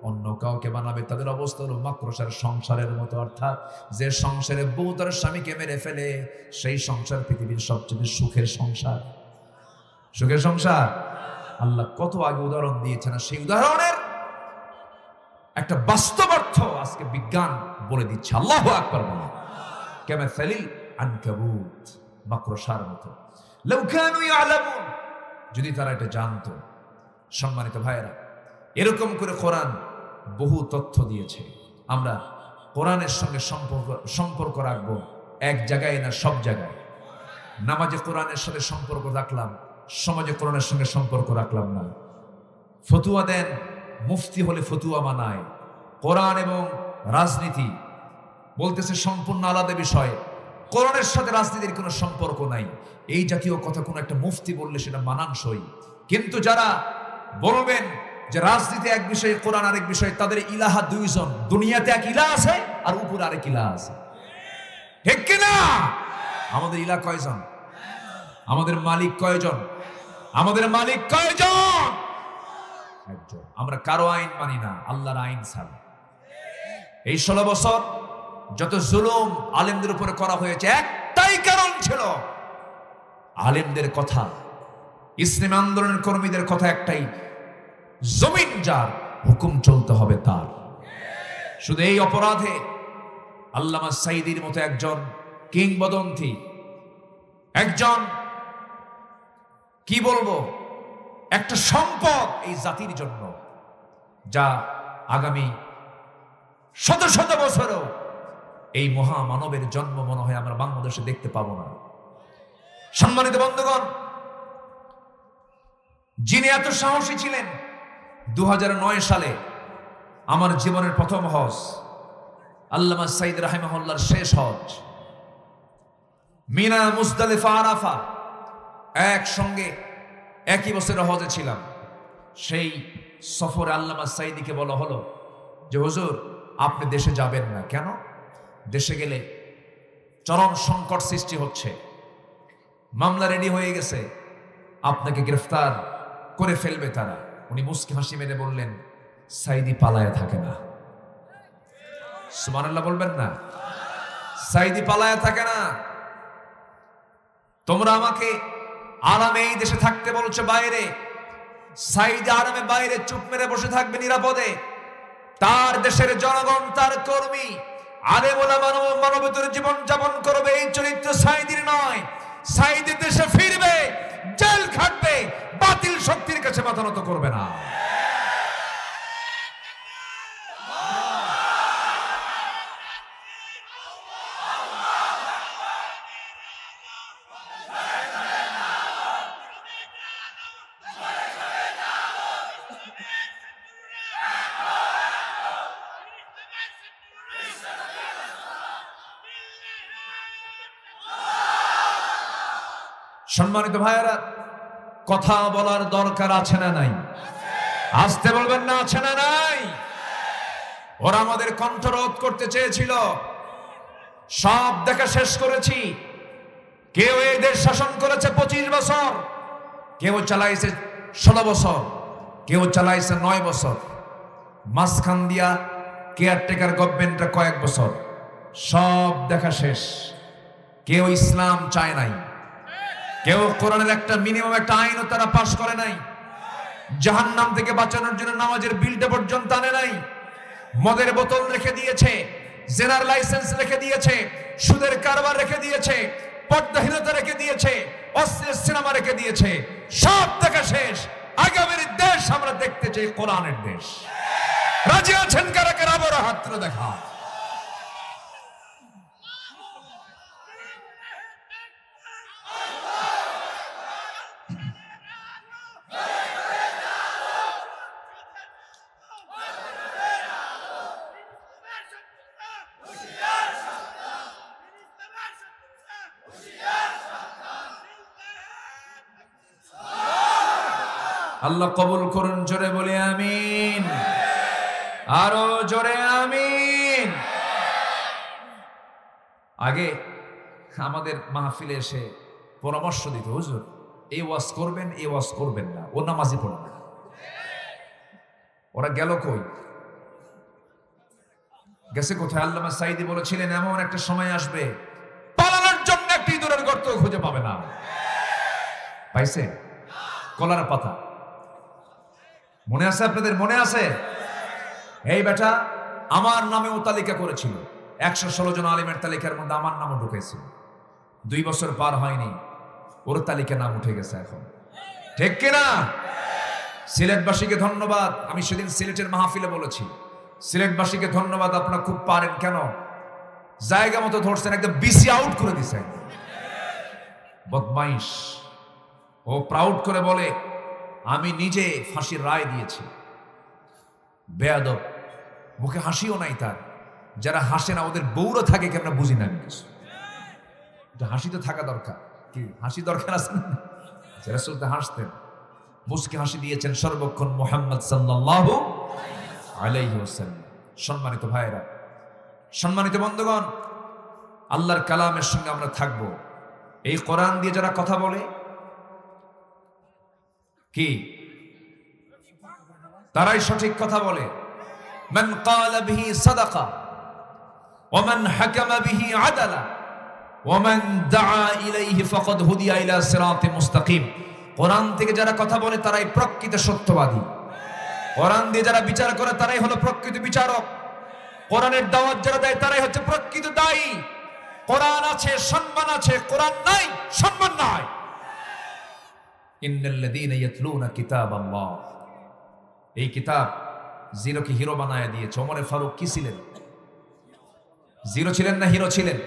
অন্য কাউকে বানাবে তাদের অবস্থা হলো মাকড়সার সংসারের মতো। অর্থাৎ যে সংসারে বউ তার স্বামীকে মেরে ফেলে, সেই সংসার পৃথিবীর সবচেয়ে সুখের সংসার। সুখের সংসার আল্লাহ কত আগে উদাহরণ দিয়েছেন, আর সেই উদাহরণের একটা বাস্তবার্থ আজকে বিজ্ঞান বলে দিচ্ছে। আল্লাহু আকবার বলেন, কামাসালিল আনকাবুত, মাকড়সার মতো। লাউ কানু ইয়ালামুন, যদি তারা এটা জানতো। সম্মানিত ভাইয়েরা, এরকম করে কোরআন বহু তথ্য দিয়েছে। আমরা কোরআনের সঙ্গে সম্পর্ক রাখবো এক জায়গায় না, সব জায়গায়। নামাজে কোরআনের সাথে সম্পর্ক রাখলাম, সমাজে কোরআনের সঙ্গে সম্পর্ক রাখলাম না। ফতুয়া দেন, মুফতি হলে ফতুয়া মানায়। কোরআন এবং রাজনীতি বলতেছে সম্পূর্ণ আলাদা বিষয়, কোরআনের সাথে রাজনীতির কোনো সম্পর্ক নাই। এই জাতীয় কথা কোনো একটা মুফতি বললে সেটা মানানসই। কিন্তু যারা বলবেন যে রাজনীতি এক বিষয়, কোরআন আরেক বিষয়, তাদের ইলাহা দুইজন। দুনিয়াতে এক ইলাহ আছে আর উপরে আরেক ইলাহ আছে, ঠিক কিনা? আমাদের ইলাহ কয়জন? আমাদের মালিক কয়জন? আমাদের মালিক কয়জন? একজন। আমরা কারো আইন মানি না, আল্লাহর আইন ছাড়া। এই 16 বছর যত জুলুম আলেমদের উপরে করা হয়েছে, একটাই কারণ ছিল, আলেমদের কথা, ইসলামী আন্দোলনের কর্মীদের কথা একটাই, জমিন যার, হুকুম চলতে হবে তার। শুধু এই অপরাধে আল্লামা সাইদির মতো একজন কিংবদন্তি, একজন কি বলবো, একটা সম্পদ এই জাতির জন্য, যা আগামী শত শত বছরও এই মহামানবের জন্ম মনে হয় আমরা বাংলাদেশে দেখতে পাবো না। সম্মানিত বন্ধুগণ, যিনি এত সাহসী ছিলেন, 2009 সালে আমার জীবনের প্রথম হজ, আল্লামা সাইদ রাহিমাহুল্লাহর শেষ হজ, মিনা, মুজদালিফা, আরাফা একসঙ্গে একই বছরে হজে ছিলাম। সেই সফরে আল্লামা সাইদিকে বলা হলো, যে হুজুর আপনি দেশে যাবেন না কেন? দেশে গেলে চরম সংকট সৃষ্টি হচ্ছে, মামলা রেডি হয়ে গেছে, আপনাকে গ্রেফতার করে ফেলবে তারা। উনি মুস্কি হাসি মেরে বললেন, সাইদি পালায়া থাকে না। সুবহানাল্লাহ বলবেন না? সাইদি পালায়া থাকে না। তোমরা আমাকে আরামে এই দেশে থাকতে বলছো, বাইরে সাইদি আরামে বাইরে চুপ মেরে বসে থাকবে নিরাপদে। তার দেশের জনগণ, তার কর্মী, আলেম ওলামা মানবতার জীবন যাপন করবে। এই চরিত্র সাইদির নয়। সাইদি দেশে ফিরবে, জেল খাটবে, বাতিল শক্তির কাছে মাথা নত করবে না। সম্মানিত ভাইয়েরা, কথা বলার দরকার আছে না নাই? আসতে বলবেন না, আছে না নাই? ওরা আমাদের কণ্ঠরোধ করতে চেয়েছিল, সব দেখা শেষ করেছি। কেউ এই দেশ শাসন করেছে 25 বছর, কেউ চালাইছে 16 বছর, কেউ চালাইছে 9 বছর, মাঝখান দিয়া কেয়ারটেকার গভর্নমেন্টটা কয়েক বছর। সব দেখা শেষ। কেউ ইসলাম চায় নাই, কেউ কোরআনের একটা মিনিমাম একটা আইনও তারা পাশ করে নাই, জাহান্নাম থেকে বাঁচানোর জন্য নামাজের বিলটা পর্যন্ত আনে নাই। মদের বোতল রেখে দিয়েছে, জেনার লাইসেন্স রেখে দিয়েছে, সুদের কারবার রেখে দিয়েছে, পর্দাহীনতা রেখে দিয়েছে, অশ্লীল সিনেমা রেখে দিয়েছে। সব দেখা শেষ। আগামীর দেশ আমরা দেখতে চাই কোরআনের দেশ। রাজি আছেন কারা কারা? বড় হাত তুলে দেখা। আল্লাহ কবুল করুন, জোরে বলে আমিন, আরো জোরে আমিন। আগে আমাদের মাহফিলে এসে পরামর্শ দিত, হুজুর এই ওয়াজ করবেন, এই ওয়াজ করবেন না, ও নামাজি পড়বে না। ওরা গেল কই? গেছে কোথায়? আল্লামা সাইদি বলেছিলেন, এমন একটা সময় আসবে পালানোর জন্য একটি ইঁদুরের গর্ত খুঁজে পাবে না। পাইছে? কলার পাতা মনে আছে আপনাদের? মনে আছে? এই বেটা আমার নামে ও তালিকা করেছিল, 116 জন আলিমের তালিকার মধ্যে আমার নামও ঢুকেছিল। 2 বছর পার হয়নি, ওর তালিকা নাম উঠে গেছে এখন। ঠিক কিনা? সিলেটবাসীকে ধন্যবাদ। আমি সেদিন সিলেটের মাহফিলে বলেছি, সিলেটবাসীকে ধন্যবাদ, আপনারা খুব পারেন। কেন? জায়গা মতো ধরছেন, একদম বিসি আউট করে দিছেন। বদমাইশ। ও প্রাউড করে বলে, আমি নিজে ফাঁসির রায় দিয়েছি। বেয়াদব, মুখে হাসিও নাই তার। যারা হাসে না ওদের বউরা থাকে কেমন বুঝি না আমি কিছু। হাসি তো থাকা দরকার। কি হাসি দরকার আছে না? রাসূল তো হাসতেন, মুস্কি হাসি দিয়েছেন সর্বক্ষণ মুহাম্মদ সাল্লাল্লাহু আলাইহি ওয়াসাল্লাম। সম্মানিত ভাইরা, সম্মানিত বন্ধুগণ, আল্লাহর কালামের সঙ্গে আমরা থাকবো। এই কোরআন দিয়ে যারা কথা বলে, কি তারাই সঠিক কথা বলে। মান ক্বালা বিহি সাদাকা ওয়া মান হাকামা বিহি আদালা ওয়া মান দাআ ইলাইহি ফাকাদ হুদিয়া ইলা সিরাতিন মুস্তাকিম। কোরআন থেকে যারা কথা বলে তারাই প্রকৃত সত্যবাদী। কোরআন দিয়ে যারা বিচার করে তারাই হলো প্রকৃত বিচারক। কোরআনের দাওয়াত যারা দেয় তারাই হচ্ছে প্রকৃত দায়ী। কোরআন আছে সম্মান আছে, কোরআন নাই সম্মান নাই। ইন্নাল্লাযীনা ইয়াতলুনা কিতাবাল্লাহ, এই কিতাব জিরোকে হিরো বানায় দিয়েছে। ওমর ফারুক কি ছিলেন? জিরো ছিলেন না হিরো ছিলেন?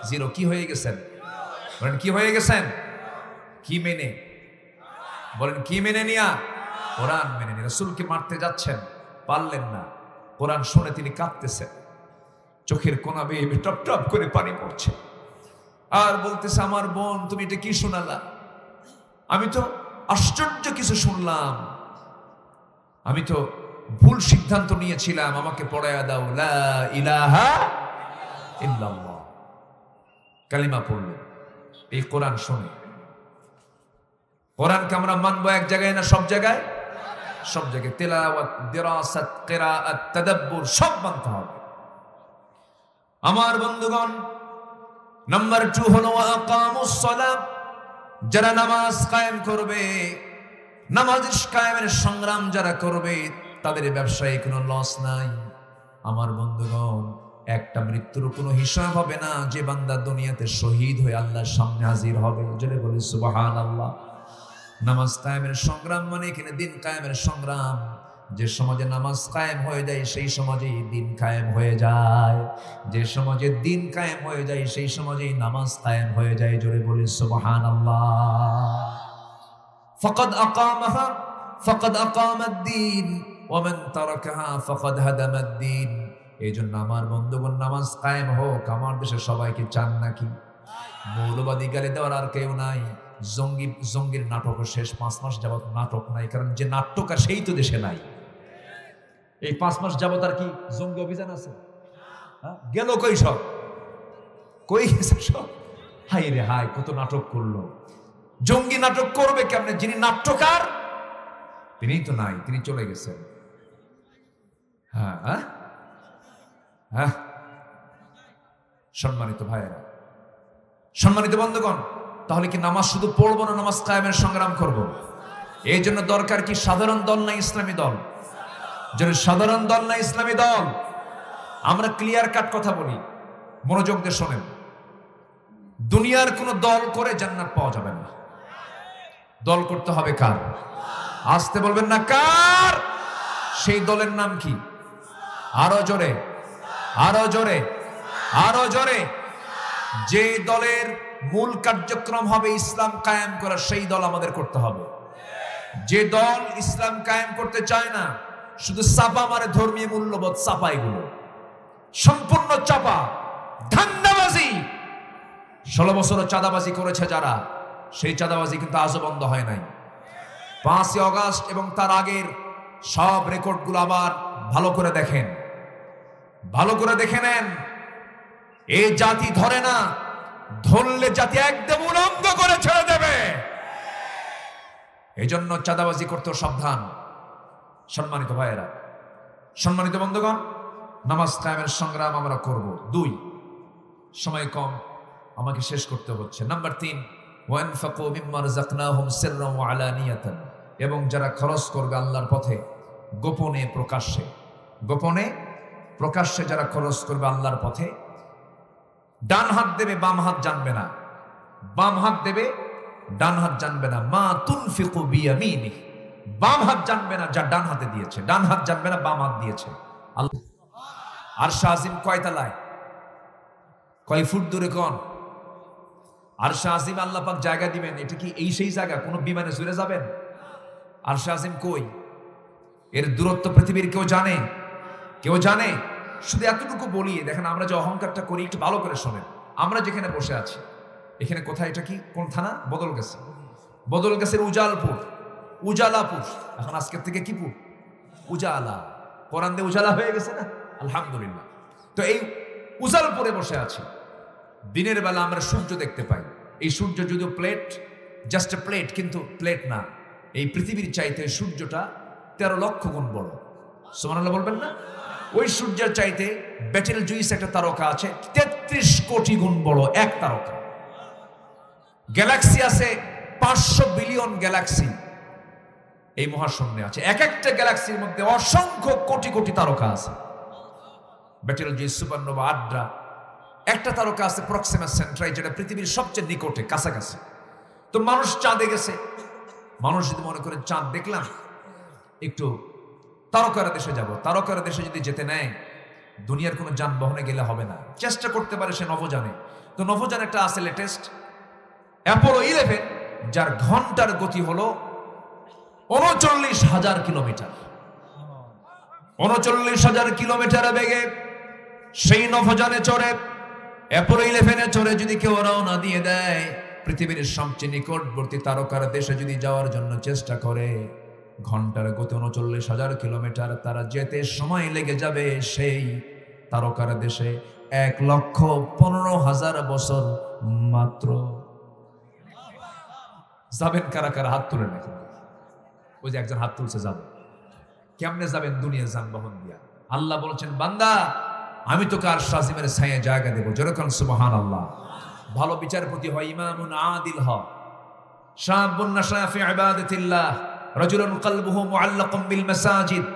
জিরো। কি হয়ে গেছেন? বলেন কি হয়ে গেছেন? কি মেনে? বলেন কি মেনে নিয়া? কোরআন মেনে নিয়ে। রাসূলকে মারতে যাচ্ছেন, পারলেন না। কোরআন শুনে তিনি কাঁদতেছেন, চোখের কোনা বেয়ে টপ টপ করে পানি পড়ছে। আর বলতেছে, আমার বোন তুমি এটা কি শোনালা? আমি তো আশ্চর্য কিছু শুনলাম। আমি তো ভুল সিদ্ধান্ত নিয়েছিলাম, আমাকে পড়ায়া দাও লা ইলাহা ইল্লাল্লাহ। কালিমা পড়লেন, এই কোরআন শুনে। কোরআনকে আমরা মানবো এক জায়গায় না সব জায়গায়? সব জায়গায়। তেলাওয়াত, দিরাসাত, কিরাআত, তাদাব্বুর সব মানতে হবে। আমার বন্ধুগণ, নাম্বার 2 হলো আকামুস সালাত। যারা নামাজ কায়েম করবে, নামাজ কায়েমের সংগ্রাম যারা করবে, তাদের ব্যবসায় কোনো লস নাই। আমার বন্ধুগণ, একটা মৃত্যুর কোনো হিসাব হবে না যে বান্দা দুনিয়াতে শহীদ হয়ে আল্লাহর সামনে হাজির হবে। জোরে বলি সুবহানাল্লাহ। নামাজ কায়েমের সংগ্রাম মানে এখানে দিন কায়েমের সংগ্রাম। যে সমাজে নামাজ কায়েম হয়ে যায় সেই সমাজেই দিন কায়েম হয়ে যায়। যে সমাজে দিন কায়েম হয়ে যায় সেই সমাজেই নামাজ কায়েম হয়ে যায়। জোরে বলি সুবহানাল্লাহ। ফাকাদ আকামাহা ফাকাদ আকামাদ-দ্বীন ওয়া মান তারাকাহা ফাকাদ হাদামাদ-দ্বীন। এইজন্য আমার বন্ধুগণ, নামাজ কায়েম হোক। আমার দেশে সবাইকে চান নাকি? মৌলবাদী গালি দেওয়ার আর কেউ নাই। জঙ্গির নাটক শেষ, 5 মাস যাবত নাটক নাই, কারণ যে নাট্যকার সেই তো দেশে নাই। এই 5 মাস যাবত আর কি জঙ্গি অভিযান আছে? গেল কই সব? কই গেছে সব? হাই রে হাই, কত নাটক করলো। জঙ্গি নাটক করবে কেমনে? যিনি নাট্যকার তিনি তো নাই, তিনি চলে গেছেন। হ্যাঁ হ্যাঁ, সম্মানিত ভাইয়েরা, সম্মানিত বন্ধুগণ, তাহলে কি নামাজ শুধু পড়বো না, নামাজ কায়েমের সংগ্রাম করব? এই জন্য দরকার কি সাধারণ দল না ইসলামী দল? যেন সাধারণ দল না ইসলামী দল। আমরা ক্লিয়ার কাট কথা বলি, মনোযোগ দিয়ে শোনেন। দুনিয়ার কোন দল করে জান্নাত পাওয়া যাবে না। দল করতে হবে কার? আসতে বলবেন না কার? সেই দলের নাম কি? আরো জোরে, আরো জোরে, আরো জোরে। যে দলের মূল কার্যক্রম হবে ইসলাম কায়েম করা, সেই দল আমাদের করতে হবে। যে দল ইসলাম কায়েম করতে চায় না, শুধু চাপা মারে ধর্মীয় মূল্যবোধ, চাপা, এগুলো সম্পূর্ণ চাপা, ধান্দাবাজি। 16 বছর চাঁদাবাজি করেছে যারা, সেই চাঁদাবাজি কিন্তু আজও বন্ধ হয় নাই। 5ই আগস্ট এবং তার আগের সব রেকর্ডগুলো আবার ভালো করে দেখেন, ভালো করে দেখে নেন। এই জাতি ধরে না, ধরলে জাতি একদম উলঙ্গ করে ছেড়ে দেবে। এই জন্য চাঁদাবাজি করতে সাবধান। সম্মানিত ভাইয়েরা, সম্মানিত বন্ধুগণ, নামাজ কায়েমের সংগ্রাম আমরা করব। 2, সময় কম, আমাকে শেষ করতে হচ্ছে। নাম্বার 3, ওয়ানফাকু মিম্মা রাযাকনাহুম সিররান ওয়া আলানিয়াতান। এবং যারা খরচ করবে আল্লাহর পথে গোপনে প্রকাশ্যে, গোপনে প্রকাশ্যে যারা খরচ করবে আল্লাহর পথে, ডান হাত দেবে বাম হাত জানবে না, বাম হাত দেবে ডান হাত জানবে না। মা তুনফিকু বিয়ামিনি, বাম হাত জানবে না যা ডান হাতে দিয়েছে, ডান হাত জানবে না বাম হাত দিয়েছে। আল্লাহ আরশ আজিম কয় তলায়? কয় ফুট দূরে? কোন আরশ আজিম আল্লাহ পাক জায়গা দিবেন, এটা কি এই সেই জায়গা? কোন বিমানে চড়ে যাবেন? আরশ আজিম কই? এর দূরত্ব পৃথিবীর কেউ জানে? কেউ জানে? শুধু এতটুকু বলি, দেখেন আমরা যে অহংকারটা করি, একটু ভালো করে শোনেন। আমরা যেখানে বসে আছি, এখানে কোথায়? এটা কি কোন থানা? বদলগাছি। বদলগাছির উজালপুর, উজালাপুর। এখন আজকের থেকে কি পুর? উজালা। কোরআন দিয়ে উজালা হয়ে গেছে না, আলহামদুলিল্লাহ। তো এই উজালপুরে বসে আছি। দিনের বেলা আমরা সূর্য দেখতে পাই। এই সূর্য যদিও প্লেট, জাস্ট এ প্লেট, কিন্তু প্লেট না। এই পৃথিবীর চাইতে সূর্যটা 13 লক্ষ গুণ বড়। সুবহানাল্লাহ বলবেন না? ওই সূর্যের চাইতে বেটেল জুইস একটা তারকা আছে 33 কোটি গুণ বড় এক তারকা। গ্যালাক্সি আছে 500 বিলিয়ন গ্যালাক্সি এই মহাশূন্যে আছে। এক একটা গ্যালাক্সির মধ্যে অসংখ্য কোটি কোটি তারকা আছে। বেটেল জুইস, সুপারনোভা, আড্রা। একটা তারকা আছে প্রক্সিমা সেন্ট্রাই, যেটা পৃথিবীর সবচেয়ে নিকটে, কাছাকাছি। তো মানুষ চাঁদে গেছে। মানুষ যদি মনে করে চাঁদ দেখলাম, একটু তারকার দেশে যাব, তারকার দেশে যদি যেতে নেয়, দুনিয়ার কোনো যানবাহনে গেলে হবে না, চেষ্টা করতে পারে সে নভোযানে। তো নভোযান একটা আছে লেটেস্ট, অ্যাপোলো 11, যার ঘন্টার গতি হলো 39,000 কিলোমিটার। 39,000 কিলোমিটার বেগে সেই নভোযানে চড়ে, অ্যাপোলো 11-এ চড়ে যদি কেউ রওনা দিয়ে দেয়, পৃথিবীর সবচেয়ে নিকটবর্তী তারকার দেশে যদি যাওয়ার জন্য চেষ্টা করে, ঘন্টার গতি ৩৯,০০০ কিলোমিটার, তারা যেতে সময় লেগে যাবে সেই তারকার দেশে ১,১৫,০০০ বছর মাত্র। যাবেন কারা কারা? হাত তুলে রাখেন। ওই যে একজন হাত তুলছে, যাবে। কেমনে যাবেন? দুনিয়া যানবাহন দিয়া। আল্লাহ বলেছেন, বান্দা আমি তোকে আর শাজিমের ছায়ে জায়গা দেবো। যেরকম সুবহানাল্লাহ। ভালো বিচারপতি হয়, ইমামুন আদিল হয়, শাবুন নাশা ফি ইবাদাতিল্লাহ, রাজুলুন কলবুহু মুআল্লাকুম বিল মাসাজিদ।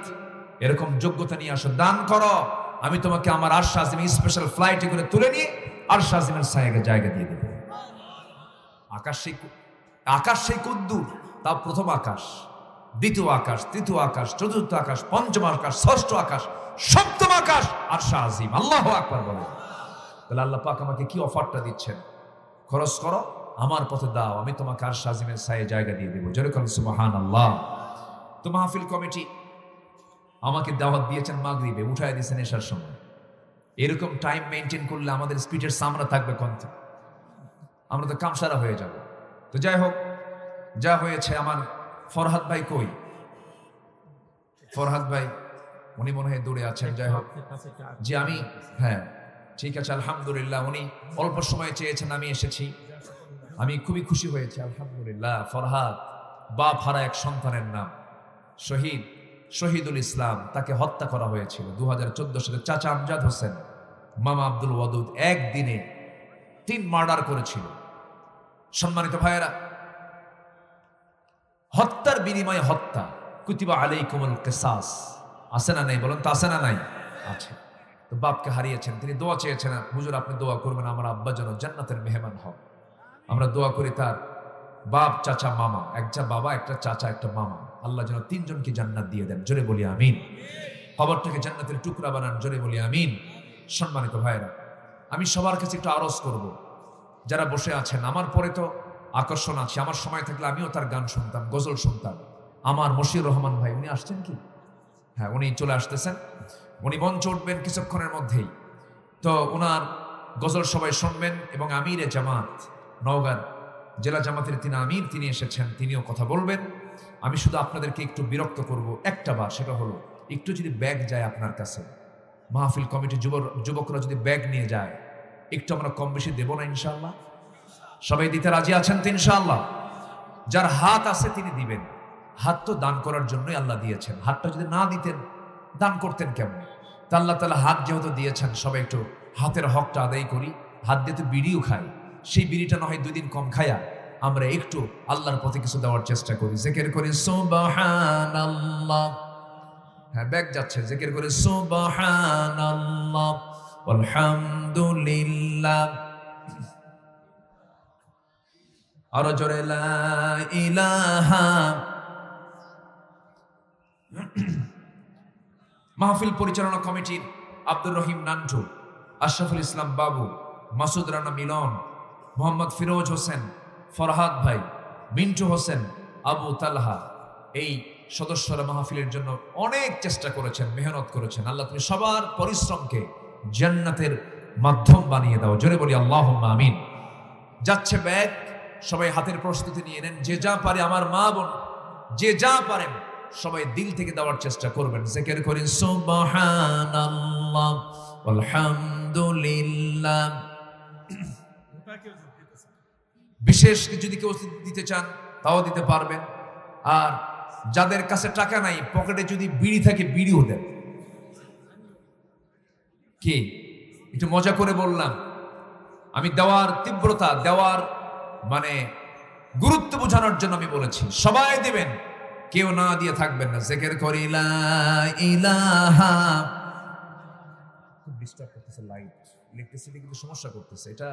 এরকম যোগ্যতা নিয়ে আসো, দান করো, আমি তোমাকে আমার আরশ আজিমে স্পেশাল ফ্লাইটে করে তুলে নিয়ে আরশ আজিমের ছায়ে জায়গা দিয়ে দেব। আকাশ সেই কুদ্দুর, তা প্রথম আকাশ, দ্বিতীয় আকাশ, তৃতীয় আকাশ, চতুর্থ আকাশ, পঞ্চম আকাশ, ষষ্ঠ আকাশ, সপ্তম আকাশ আরশ আজিম। আল্লাহু আকবার বলে। তাহলে আল্লাহ পাক আমাকে কি অফারটা দিচ্ছেন? খরচ করো, আমার পথে দাও, আমি তোমাকে আরশ আজিমের ছায়ে জায়গা দিয়ে দেব। যেরকম সুবহানাল্লাহ। তো মাহফিল কমিটি আমাকে দাওয়াত দিয়েছেন মাগরিবে, উঠায় দিয়েছেন এশার সময়। এরকম টাইম মেনটেন করলে আমাদের স্পিডের সামনে থাকবে কত, আমরা তো কামসারা হয়ে যাব। তো যাই হোক, যা হয়েছে। আমার ফরহাদ ভাই কই? ফরহাদ ভাই উনি মনে হয় দূরে আছেন। যাই হোক, যে আমি, হ্যাঁ ঠিক আছে, আলহামদুলিল্লাহ। উনি অল্প সময় চেয়েছেন, আমি এসেছি, আমি খুবই খুশি হয়েছি, আলহামদুলিল্লাহ। ফরহাদ বাপ হারা এক সন্তানের নাম, শহীদুল ইসলাম, তাকে হত্যা করা হয়েছিল 2014 সালে। চাচা আমজাদ হোসেন, মামা আব্দুল ওয়াদুদ একদিনে 3 মার্ডার করেছিল। সম্মানিত ভাইয়েরা, হত্যার বিনিময়ে হত্যা, কুতিবা আলাইকুমুল কিসাস, আছে না নাই? বলেন তো আছে না নাই? আছে। তো বাপকে হারিয়েছেন, তিনি দোয়া চেয়েছেন, হুজুর আপনি দোয়া করবেন আমার আব্বা যেন জান্নাতের মেহমান হন। আমরা দোয়া করি তার বাপ, চাচা, মামা, একটা বাবা, একটা চাচা, একটা মামা, আল্লাহ যেন 3 জনকে জান্নাত দিয়ে দেন। জোরে বলি আমিন। কবরটাকে জান্নাতের টুকরা বানান। জোরে বলি আমিন। সম্মানিত ভাইয়েরা, আমি সবার কাছে একটু আরজ করব, যারা বসে আছেন, আমার পরে তো আকর্ষণ আছে, আমার সময় থাকলে আমিও তার গান শুনতাম, গজল শুনতাম। আমার মশিউর রহমান ভাই, উনি আসছেন কি? হ্যাঁ, উনি চলে আসতেছেন, উনি মঞ্চ উঠবেন কিছুক্ষণের মধ্যেই। তো ওনার গজল সবাই শুনবেন। এবং আমিরে জামাত, নওগাঁ জেলা জামাতের তিনি আমির, তিনি এসেছেন, তিনিও কথা বলবেন। আমি শুধু আপনাদেরকে একটু বিরক্ত করব একটা বার, সেটা হলো একটু যদি ব্যাগ যায় আপনার কাছে, মাহফিল কমিটির যুবকরা যদি ব্যাগ নিয়ে যায়, একটু আমরা কম বেশি দেব না ইনশাআল্লাহ? সবাই দিতে রাজি আছেন তো ইনশাআল্লাহ? যার হাত আছে তিনি দিবেন। হাত তো দান করার জন্যই আল্লাহ দিয়েছেন, হাতটা যদি না দিতেন দান করতেন কেমন? তা আল্লাহ তাআলা হাত যেহেতু দিয়েছেন, সবাই একটু হাতের হকটা আদায় করি। হাত দিয়ে তো বিড়িও খাই, সেই বিড়িটা না হয় 2 দিন কম খায়া আমরা একটু আল্লাহর পথে কিছু দেওয়ার চেষ্টা করি। জিকির করি সুবহানাল্লাহ। হ্যাঁ, ব্যাগ যাচ্ছে, জিকির করি সুবহানাল্লাহ আলহামদুলিল্লাহ, আরো জোরে লা ইলাহা। মাহফিল পরিচালনা কমিটির আব্দুর রহিম নান্টু, আশরাফুল ইসলাম বাবু, মাসুদ রানা মিলন, মোহাম্মদ ফিরোজ হোসেন, ফরহাদ ভাই, মিন্টু হোসেন, আবু তালহা, এই সদস্যরা মাহফিলের জন্য অনেক চেষ্টা করেছেন, মেহনত করেছেন। আল্লাহ তুমি সবার পরিশ্রমকে জান্নাতের মাধ্যম বানিয়ে দাও। জোরে বলি আল্লাহুম্মা আমিন। যাচ্ছে ব্যাগ, সবাই হাতের প্রস্তুতি নিয়ে নেন। যে যা পারে, আমার মা বোন যে যা পারেন সবাই দিল থেকে দেওয়ার চেষ্টা করবেন। জিকির করেন সুবহানাল্লাহ আলহামদুলিল্লাহ। বিশেষ যদি কেউ দিতে চান তাও দিতে পারবেন। আর যাদের কাছে টাকা নাই, পকেটে যদি বিড়ি থাকে বিড়িও দেন। কি একটু মজা করে বললাম, আমি দেওয়ার তীব্রতা, দেওয়ার মানে গুরুত্ব বোঝানোর জন্য আমি বলেছি। সবাই দিবেন, কেউ না দিয়ে থাকবেন না। জিকির করি লা ইলাহা। খুব ডিস্টার্ব করতেছে, লাইট ইলেকট্রিসিটি কিন্তু সমস্যা করতেছে, এটা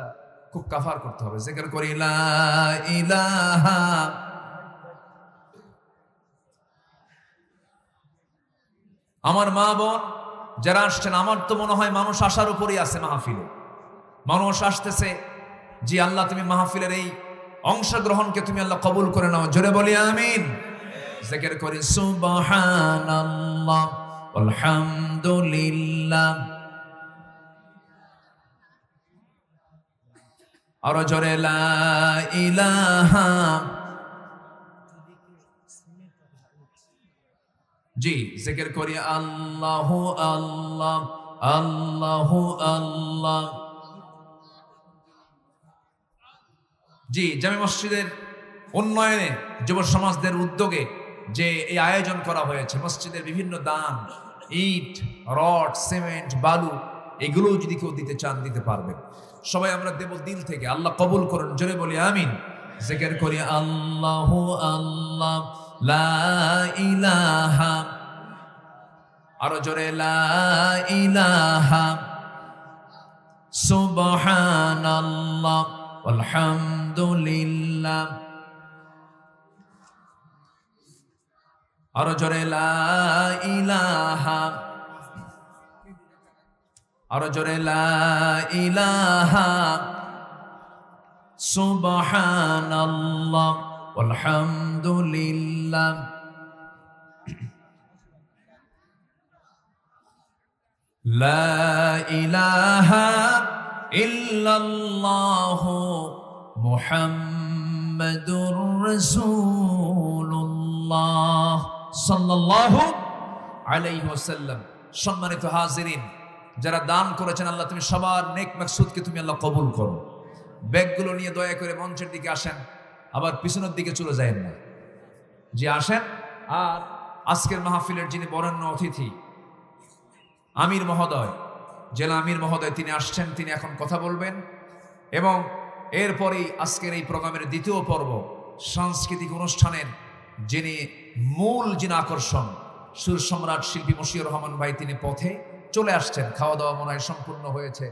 খুব কাভার করতে হবে। জিকির করি লা ইলাহা। আমার মা বোন যারা আসছেন, আমার তো মনে হয় মানুষ আসার উপরই আছে মাহফিলে। মানুষ আসতেছে। জি আল্লাহ, তুমি মাহফিলের এই অংশগ্রহণকে তুমি আল্লাহ কবুল করে নাও। জোরে বলি আমিন। জিকির করি সুবহানাল্লাহ আলহামদুলিল্লাহ, আরো জোরে লা ইলাহা। জি, জিকির করি আল্লাহ আল্লাহ আল্লাহ আল্লাহ। জি, জামে মসজিদের উন্নয়নে যুব সমাজদের উদ্যোগে যে এই আয়োজন করা হয়েছে, মসজিদের বিভিন্ন দান, ইট, রড, সিমেন্ট, বালু, এগুলো যদি কেউ দিতে চান দিতে পারবেন। সবাই আমরা দেব দিল থেকে, আল্লাহ কবুল করুন, জোরে বলি আমিন। জিকির করি আল্লাহ আল্লাহ লা ইলাহা, আরো জোরে লা ইলাহা সুবহানাল্লাহ আলহামদুলিল্লাহ, আরো জোরে লা ইলাহা, আরো জোরে লা ইলাহা সুবহানাল্লাহ আলহামদুলিল্লাহ। লা ইলাহা ইল্লাল্লাহু মুহাম্মাদুর রাসূলুল্লাহ সাল্লাল্লাহু আলাইহি ওয়াসাল্লাম। সম্মানিত হাজিরিন, যারা দান করেছেন, আল্লাহ তুমি সবার নেক মাকসুদকে তুমি আল্লাহ কবুল করো। ব্যাগগুলো নিয়ে দয়া করে মঞ্চের দিকে আসেন, আবার পিছনের দিকে চলে যায়েন না, যে আসেন। আর আজকের মাহফিলের যিনি বরেণ্য অতিথি আমির মহোদয়, জেলা আমির মহোদয়, তিনি আসছেন, তিনি এখন কথা বলবেন। এবং এরপরেই আজকের এই প্রোগ্রামের দ্বিতীয় পর্ব, সাংস্কৃতিক অনুষ্ঠানের যিনি আকর্ষণ, সুর সম্রাট শিল্পী মশিউর রহমান ভাই, তিনি পথে চলে আসছেন। খাওয়া দাওয়া মনে হয় সম্পূর্ণ হয়েছে,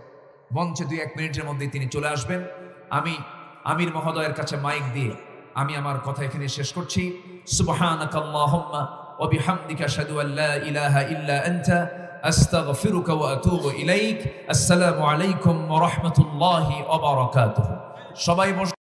মঞ্চে 2-1 মিনিটের মধ্যেই তিনি চলে আসবেন। আমি আমির মহোদয়ের কাছে মাইক দিয়ে আমি আমার কথা এখানে শেষ করছি। সুবহানাকাল্লাহুম্মা ওয়া বিহামদিকা আশহাদু আল লা ইলাহা ইল্লা আনতা আস্তাগফিরুকা ওয়া আতুবু ইলাইক। আসসালামু আলাইকুম ওয়া রাহমাতুল্লাহি ওয়া বারাকাতুহু। সবাই